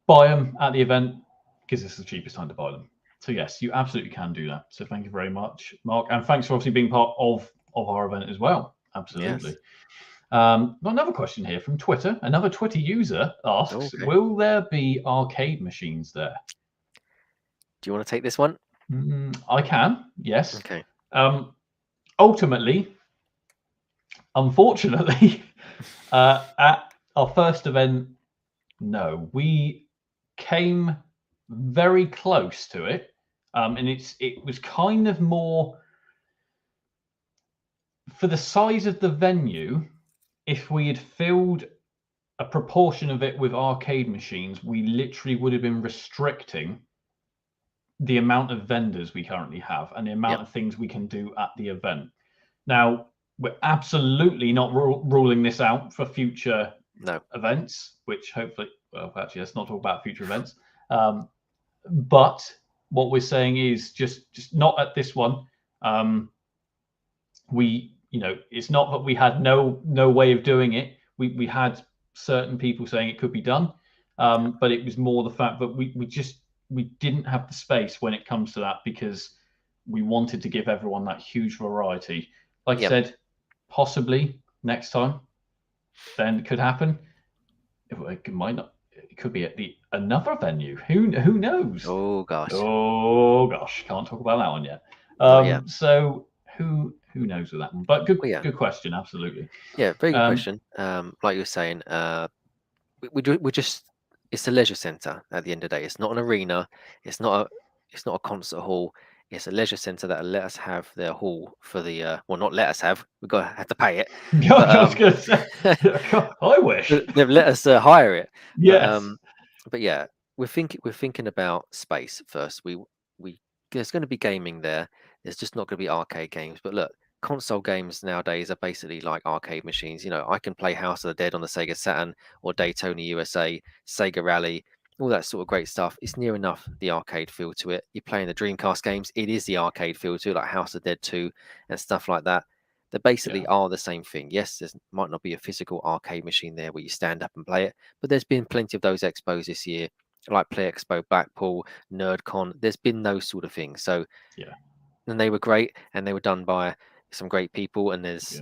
buy them at the event, because it's the cheapest time to buy them. So yes, you absolutely can do that. So thank you very much, Mark, and thanks for obviously being part of our event as well. Absolutely. Yes. Got another question here from Twitter. Another Twitter user asks, will there be arcade machines there? Do you want to take this one? I can, yes. Okay. Ultimately, unfortunately, at our first event, no. We came very close to it. And it was kind of more for the size of the venue. If we had filled a proportion of it with arcade machines, we literally would have been restricting the amount of vendors we currently have and the amount of things we can do at the event. Now, we're absolutely not ruling this out for future events, which hopefully, well, actually, let's not talk about future events. But what we're saying is just not at this one. It's not that we had no way of doing it. We had certain people saying it could be done, but it was more the fact that we didn't have the space when it comes to that, because we wanted to give everyone that huge variety. Like I said, possibly next time, then it could happen. It might not. It could be at another venue. Who knows? Oh gosh, can't talk about that one yet. So who knows with that one? But good question, absolutely. Yeah, very good question. Like you were saying, we just, it's a leisure centre at the end of the day. It's not an arena. It's not a concert hall. It's a leisure centre that let us have their hall for the not let us have. We've got to have to pay it. I was going to say, I wish they've let us hire it. Yes. But yeah, we're thinking about space first. There's going to be gaming there. There's just not going to be arcade games. But look, console games nowadays are basically like arcade machines. I can play House of the Dead on the Sega Saturn or Daytona USA, Sega Rally, all that sort of great stuff. It's near enough the arcade feel to it. You're playing the Dreamcast games, it is the arcade feel to it, like House of the Dead 2 and stuff like that. They basically are the same thing. Yes, there might not be a physical arcade machine there where you stand up and play it, but there's been plenty of those expos this year, like Play Expo, Blackpool, NerdCon. There's been those sort of things. So and they were great, and they were done by some great people. And there's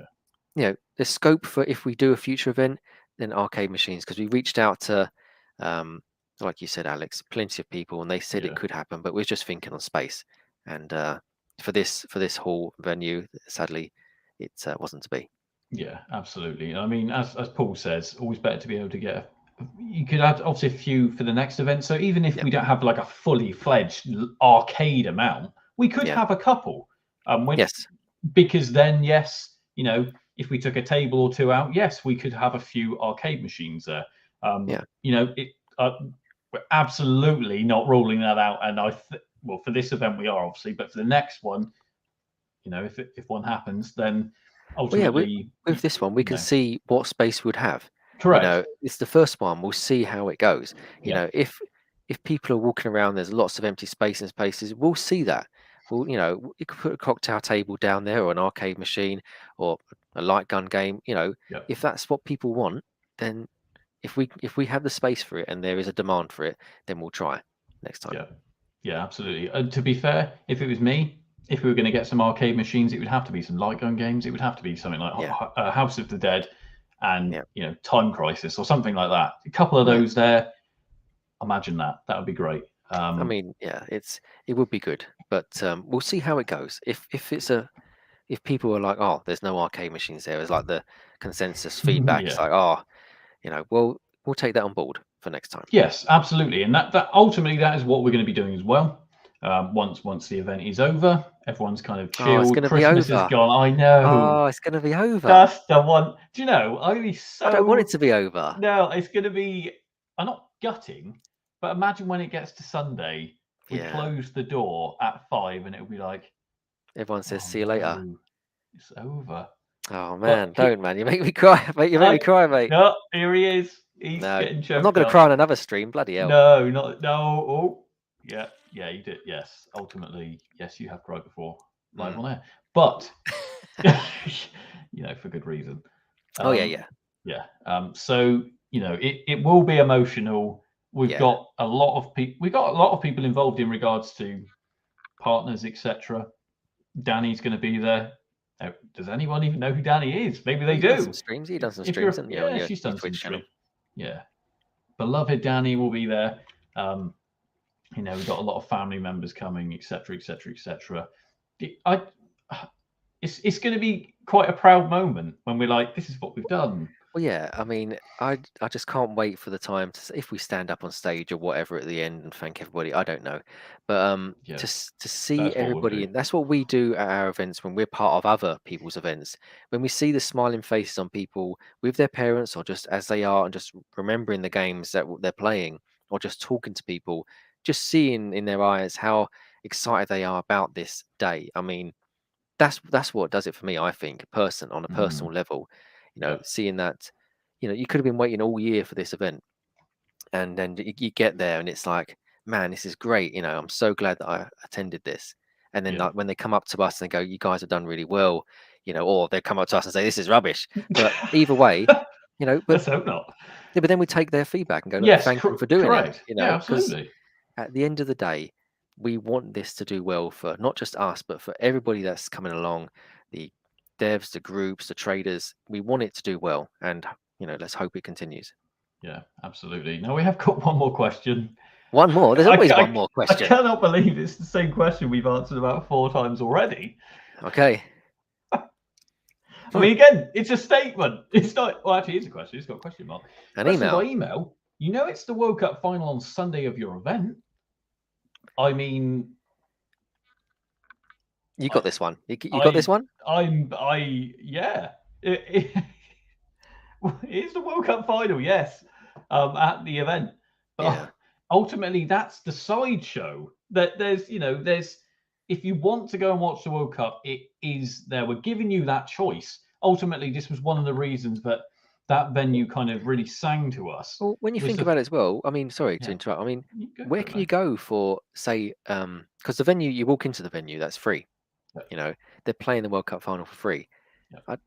there's scope for, if we do a future event, then arcade machines, because we reached out to like you said, Alex, plenty of people, and they said it could happen, but we're just thinking on space. And for this whole venue, sadly, it wasn't to be. Yeah, absolutely. I mean, as Paul says, always better to be able to get you could add obviously a few for the next event. So even if Yep. we don't have like a fully fledged arcade amount, we could Yeah. have a couple. Yes. Because then, yes, you know, if we took a table or two out, yes, we could have a few arcade machines there. Yeah. You know, we're absolutely not ruling that out. And well, for this event we are obviously, but for the next one, you know, if one happens, then ultimately, with this one, we can see what space we'd have. correct. You know, it's the first one. We'll see how it goes. You Yeah. know, if people are walking around, there's lots of empty space and spaces. We'll see that. Well, you know, you could put a cocktail table down there, or an arcade machine, or a light gun game. You know, Yeah. if that's what people want, then if we have the space for it and there is a demand for it, then we'll try next time. Yeah. Yeah, absolutely. To be fair, if it was me, if we were going to get some arcade machines, it would have to be some light gun games. It would have to be something like House of the Dead and you know, Time Crisis or something like that. A couple of those there. Imagine that. That would be great. I mean, yeah, it would be good, but we'll see how it goes. If people are like, oh, there's no arcade machines there, it's like the consensus feedback. It's like, oh, you know, well, we'll take that on board for next time. Yes, absolutely, and that ultimately that is what we're going to be doing as well. Once the event is over, everyone's kind of chilled. Oh, it's going to be Christmas over. is gone. I know. Oh, it's going to be over. That's the one. Do you know? I'd be so. I don't want it to be over. No, it's going to be. I'm not gutting, but imagine when it gets to Sunday, we close the door at 5, and it'll be like everyone says, "See you later." It's over. Oh man, don't man! You make me cry, mate. You make me cry, mate. No, here he is. He's getting choked I'm not going to cry on another stream. Bloody hell. No. Oh, yeah, you did. Yes, ultimately, yes, you have cried before live on air, but you know, for good reason. Yeah. So you know, it will be emotional. We've got a lot of people. We've got a lot of people involved in regards to partners, etc. Danny's going to be there. Now, does anyone even know who Danny is? Maybe they do. Some streams. He does some streams, hasn't he? Yeah, she's done some streams. Yeah, beloved Danny will be there. You know, we've got a lot of family members coming, etc., etc., etc. It's going to be quite a proud moment when we're like, this is what we've done. Well, yeah, I mean, I just can't wait for the time to if we stand up on stage or whatever at the end and thank everybody. I don't know, but to see everybody, and that's what we do at our events when we're part of other people's events. When we see the smiling faces on people with their parents or just as they are, and just remembering the games that they're playing, or just talking to people, just seeing in their eyes how excited they are about this day. I mean, that's what does it for me. I think, on a personal level. You know, seeing that, you know, you could have been waiting all year for this event, and then you get there and it's like, man, this is great. You know, I'm so glad that I attended this. And then like when they come up to us and they go, you guys have done really well, you know, or they come up to us and say, this is rubbish. But either way, you know, but let's hope not. Yeah, but then we take their feedback and go, look, thank you for doing it. You know, absolutely. At the end of the day, we want this to do well for not just us, but for everybody that's coming along, the devs, the groups, the traders. We want it to do well, and you know, let's hope it continues. Yeah, absolutely. Now we have got one more question. One more? There's always one more question. I cannot believe it's the same question we've answered about 4 times already. Okay. I mean, again, it's a statement. It's not. Well, actually, it's a question. It's got a question mark. An email. By email. You know, it's the World Cup final on Sunday of your event. I mean, you got this one. You got this one. Yeah. It is the World Cup final, yes, at the event. But ultimately, that's the sideshow. That there's, you know, if you want to go and watch the World Cup, it is there. We're giving you that choice. Ultimately, this was one of the reasons that venue kind of really sang to us. Well, when you think about it as well, I mean, sorry to interrupt. I mean, where can you go for, say, because the venue, you walk into the venue, that's free. You know, they're playing the World Cup final for free. I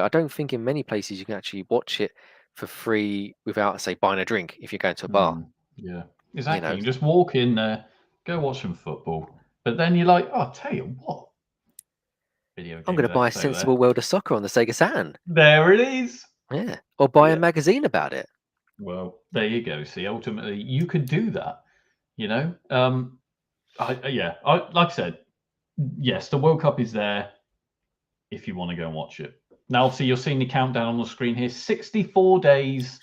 don't think in many places you can actually watch it for free without, say, buying a drink if you're going to a bar. Yeah, exactly. You just walk in there, go watch some football, but then you're like, oh, I'll tell you what. I'm going to buy a sensible World of Soccer on the Sega Saturn. There it is. Yeah, or buy a magazine about it. Well, there you go. See, ultimately, you could do that. You know, like I said, yes, the World Cup is there if you want to go and watch it. Now, obviously, you're seeing the countdown on the screen here. 64 days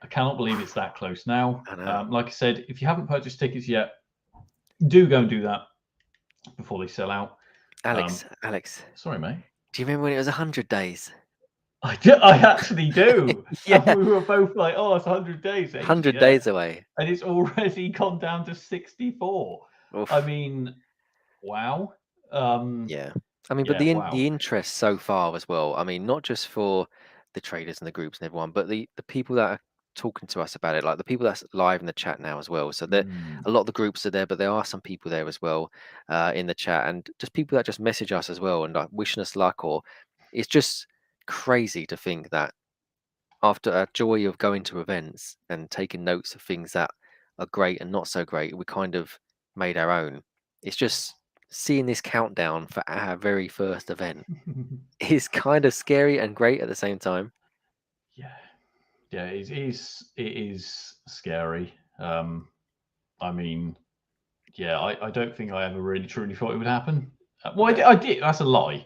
I cannot believe it's that close now. I know. Like I said, if you haven't purchased tickets yet, do go and do that before they sell out. Alex, Sorry, mate. do you remember when it was 100 days? I actually do. Yeah. And we were both like, oh, it's 100 days. 100 days away. And it's already gone down to 64. Oof. I mean, wow. Yeah. I mean, but Yeah, the wow. interest so far as well. I mean, not just for the traders and the groups and everyone, but the people that are talking to us about it, like the people that's live in the chat now as well. So there, a lot of the groups are there, but there are some people there as well in the chat, and just people that just message us as well and like wishing us luck. Or it's just crazy to think that after a joy of going to events and taking notes of things that are great and not so great, we kind of made our own. It's just seeing this countdown for our very first event is kind of scary and great at the same time. Yeah, it is scary. I mean, yeah, I don't think I ever really truly thought it would happen. Well, Yeah. I did. That's a lie.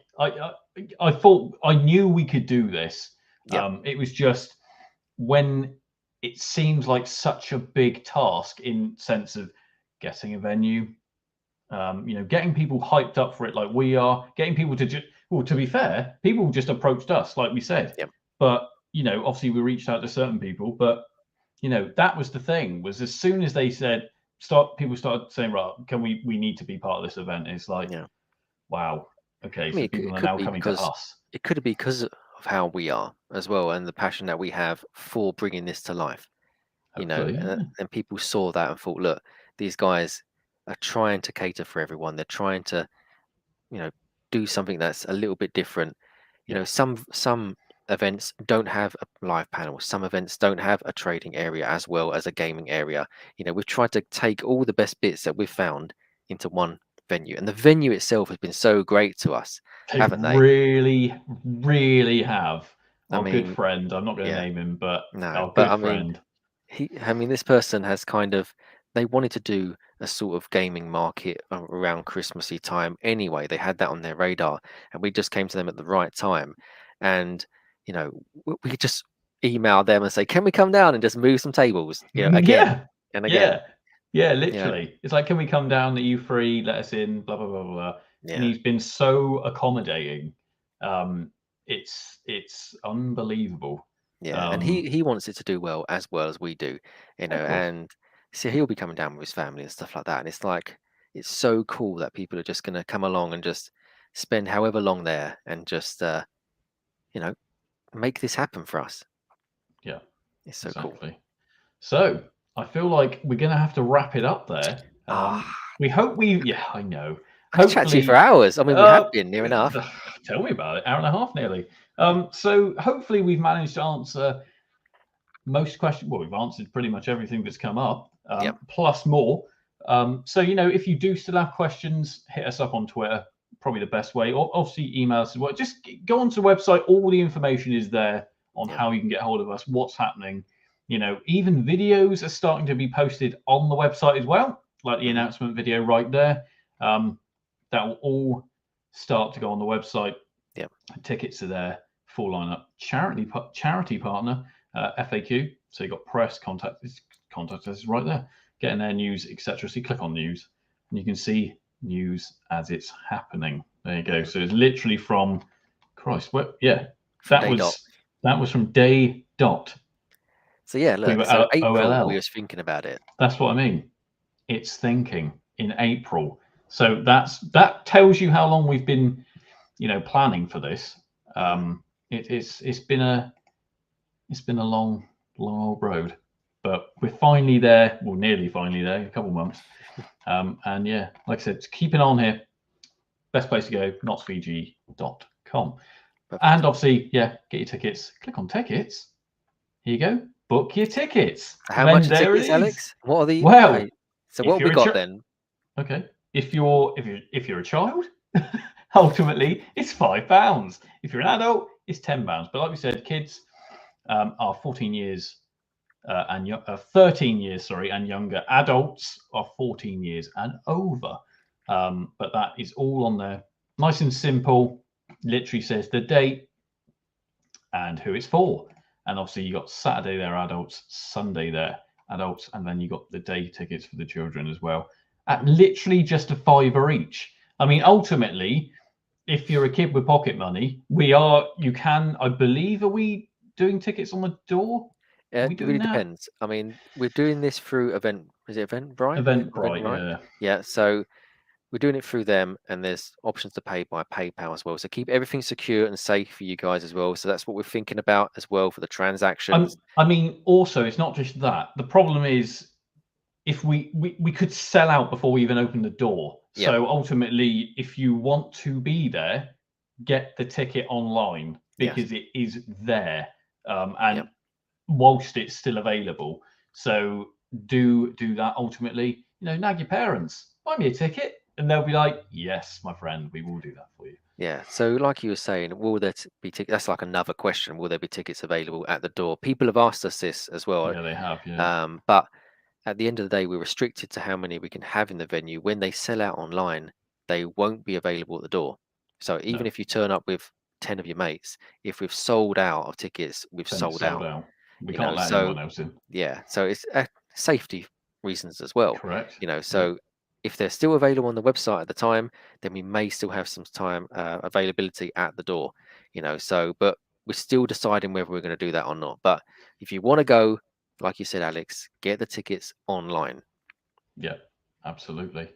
I thought I knew we could do this. Yeah. It was just when it seems like such a big task in sense of getting a venue, getting people hyped up for it like we are, getting people to just, well, to be fair, people just approached us, like we said. Yep. But, obviously we reached out to certain people, but, that was the thing, was as soon as they said, people started saying, right, we need to be part of this event. It's like, wow. Okay, I mean, so people are now coming to us. It could be because of how we are as well, and the passion that we have for bringing this to life. Hopefully, and people saw that and thought, look, these guys are trying to cater for everyone. They're trying to, do something that's a little bit different. Some events don't have a live panel. Some events don't have a trading area as well as a gaming area. We've tried to take all the best bits that we've found into one venue, and the venue itself has been so great to us, haven't they? Really, really have. Our good mean, friend, I'm not going to yeah. name him, but No, our but good I mean, friend. this person has they wanted to do a sort of gaming market around Christmassy time anyway. They had that on their radar, and we just came to them at the right time. And, we could just email them and say, can we come down and just move some tables, again and again. Yeah, literally. It's like, can we come down? Are you free? Let us in, blah, blah, blah, blah. Yeah. And he's been so accommodating. It's unbelievable. Yeah, and he wants it to do well as we do, and so he'll be coming down with his family and stuff like that. And it's like, it's so cool that people are just going to come along and just spend however long there and just, make this happen for us. Yeah, it's so cool. So I feel like we're going to have to wrap it up there. We hope I know. I could chat to you for hours. I mean, we have been near enough. Tell me about it. Hour and a half nearly. So hopefully we've managed to answer most questions. Well, we've answered pretty much everything that's come up, plus more. So, if you do still have questions, hit us up on Twitter, probably the best way, or obviously email us as well. Just go onto the website. All the information is there on how you can get hold of us, what's happening. Even videos are starting to be posted on the website as well, like the announcement video right there. That will all start to go on the website. Yeah, tickets are there, full lineup. Charity partner, FAQ. So you got press, contact us right there. Getting their news, etc. So you click on news, and you can see news as it's happening. There you go. So it's literally from Christ. That was from day dot. So yeah, look. So April, we was thinking about it. That's what I mean. It's thinking in April. So that tells you how long we've been, planning for this. It's been a long old road, but we're finally there. Well, nearly finally there. A couple months. And yeah, like I said, keep an eye on here. Best place to go, notsvg.com. And obviously, get your tickets. Click on tickets. Here you go. Book your tickets. How much are tickets, Alex? What are the? Well, okay. So what we got then? Okay. If you're a child, ultimately it's £5. If you're an adult, it's £10. But like we said, kids are 14 years and 13 years, and younger. Adults are 14 years and over. But that is all on there, nice and simple. Literally says the date and who it's for, and obviously you got Saturday there adults, Sunday there adults, and then you got the day tickets for the children as well at literally just £5 each. I mean, ultimately, if you're a kid with pocket money, you can, I believe, are we doing tickets on the door? It really depends. I mean, we're doing this through is it Eventbrite? Eventbrite, yeah. Yeah, so we're doing it through them, and there's options to pay by PayPal as well. So keep everything secure and safe for you guys as well. So that's what we're thinking about as well for the transactions. I mean, also, it's not just that. The problem is if we could sell out before we even open the door. So ultimately, if you want to be there, get the ticket online because it is there, and whilst it's still available. So do that. Ultimately, nag your parents, buy me a ticket, and they'll be like, "Yes, my friend, we will do that for you." Yeah. So like you were saying, will there be tickets? That's like another question. Will there be tickets available at the door? People have asked us this as well. Yeah, they have. Yeah. But at the end of the day, we're restricted to how many we can have in the venue. When they sell out online, they won't be available at the door. So even if you turn up with 10 of your mates, if we've sold out of tickets, we've Then sold out. We can't let anyone else in. Yeah, so it's safety reasons as well. Correct. So if they're still available on the website at the time, then we may still have some time availability at the door. But we're still deciding whether we're going to do that or not. But if you want to go, like you said, Alex, get the tickets online. Yeah, absolutely.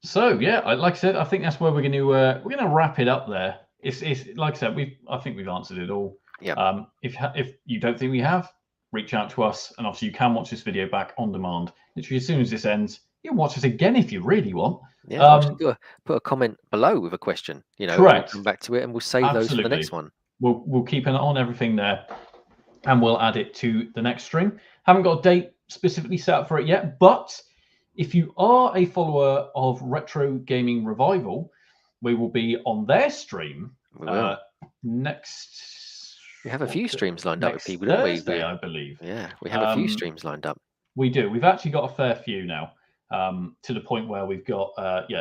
So yeah, like I said, I think that's where we're going to wrap it up there. It's like I said, I think we've answered it all. Yeah. If you don't think we have, reach out to us, and obviously you can watch this video back on demand. Literally as soon as this ends, you can watch it again if you really want. Yeah, put a comment below with a question. Correct. We'll come back to it, and we'll save those for the next one. We'll keep an eye on everything there, and we'll add it to the next stream. Haven't got a date specifically set up for it yet, but if you are a follower of Retro Gaming Revival, we will be on their stream next. We have a few streams lined up with people, don't we? Thursday, I believe. Yeah, we have a few streams lined up. We do. We've actually got a fair few now, to the point where we've got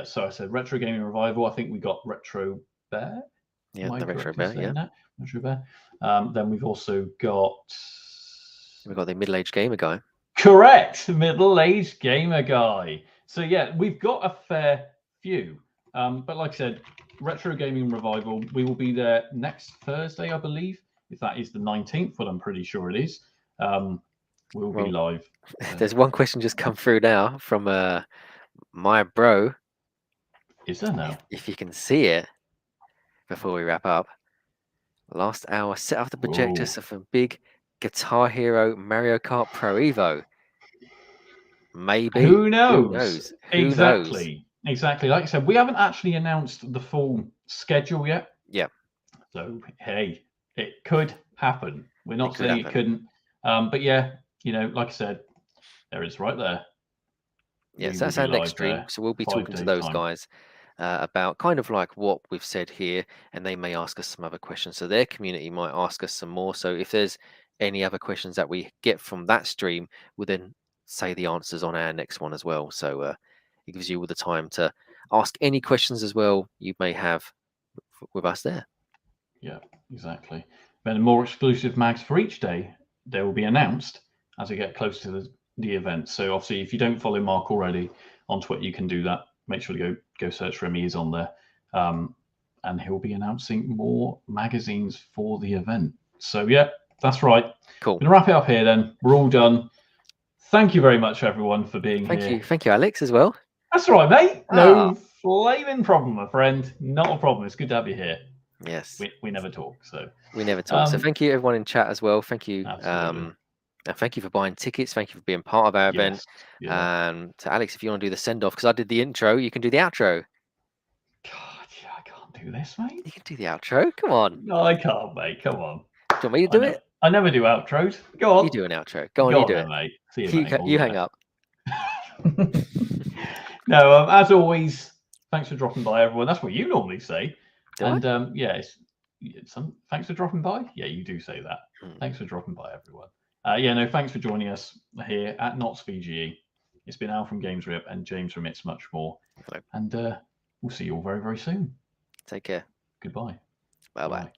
so I said Retro Gaming Revival. I think we got Retro Bear. Yeah, the Retro Bear. Yeah, Retro Bear. Then we've also got. We've got the middle-aged gamer guy. Correct, middle-aged gamer guy. So yeah, we've got a fair few. But like I said, Retro Gaming Revival, we will be there next Thursday, I believe. If that is the 19th, but I'm pretty sure it is. We'll be live. There's one question just come through now from my bro. Is there now? If you can see it before we wrap up. Last hour, set up the projectors of a big Guitar Hero Mario Kart Pro Evo. Maybe. Who knows? Who knows? Exactly. Like I said, we haven't actually announced the full schedule yet. Yeah. So hey, it could happen. We're not saying it couldn't. But yeah, like I said, there it is right there. Yes, that's our next stream. So we'll be talking to those guys about kind of like what we've said here, and they may ask us some other questions. So their community might ask us some more. So if there's any other questions that we get from that stream, we'll then say the answers on our next one as well. So it gives you all the time to ask any questions as well you may have with us there. Yeah, exactly. Then more exclusive mags for each day, they will be announced as we get close to the event. So obviously, if you don't follow Mark already on Twitter, you can do that. Make sure to go search for him. He is on there, and he'll be announcing more magazines for the event. So yeah, that's right. Cool. We're gonna wrap it up here. Then we're all done. Thank you very much, everyone, for being here. Thank you, Alex, as well. That's all right, mate. No flaming problem, my friend. Not a problem. It's good to have you here. Yes. We never talk, so we never talk. So thank you, everyone in chat as well. Thank you. Absolutely. And thank you for buying tickets. Thank you for being part of our event. To Alex, if you want to do the send off, because I did the intro, you can do the outro. God, yeah, I can't do this, mate. You can do the outro. Come on. No, I can't, mate. Come on. Do you want me to do it? I never do outros. Go on. You do an outro. Go on, you do it, mate. See you, mate. You hang up. No, as always, thanks for dropping by, everyone. That's what you normally say. Thanks for dropping by. Yeah, you do say that. Thanks for dropping by, everyone. Thanks for joining us here at Knots VGE. It's been Al from Games Rip and James from It's Much More. Hello. And we'll see you all very, very soon. Take care. Goodbye. Bye-bye.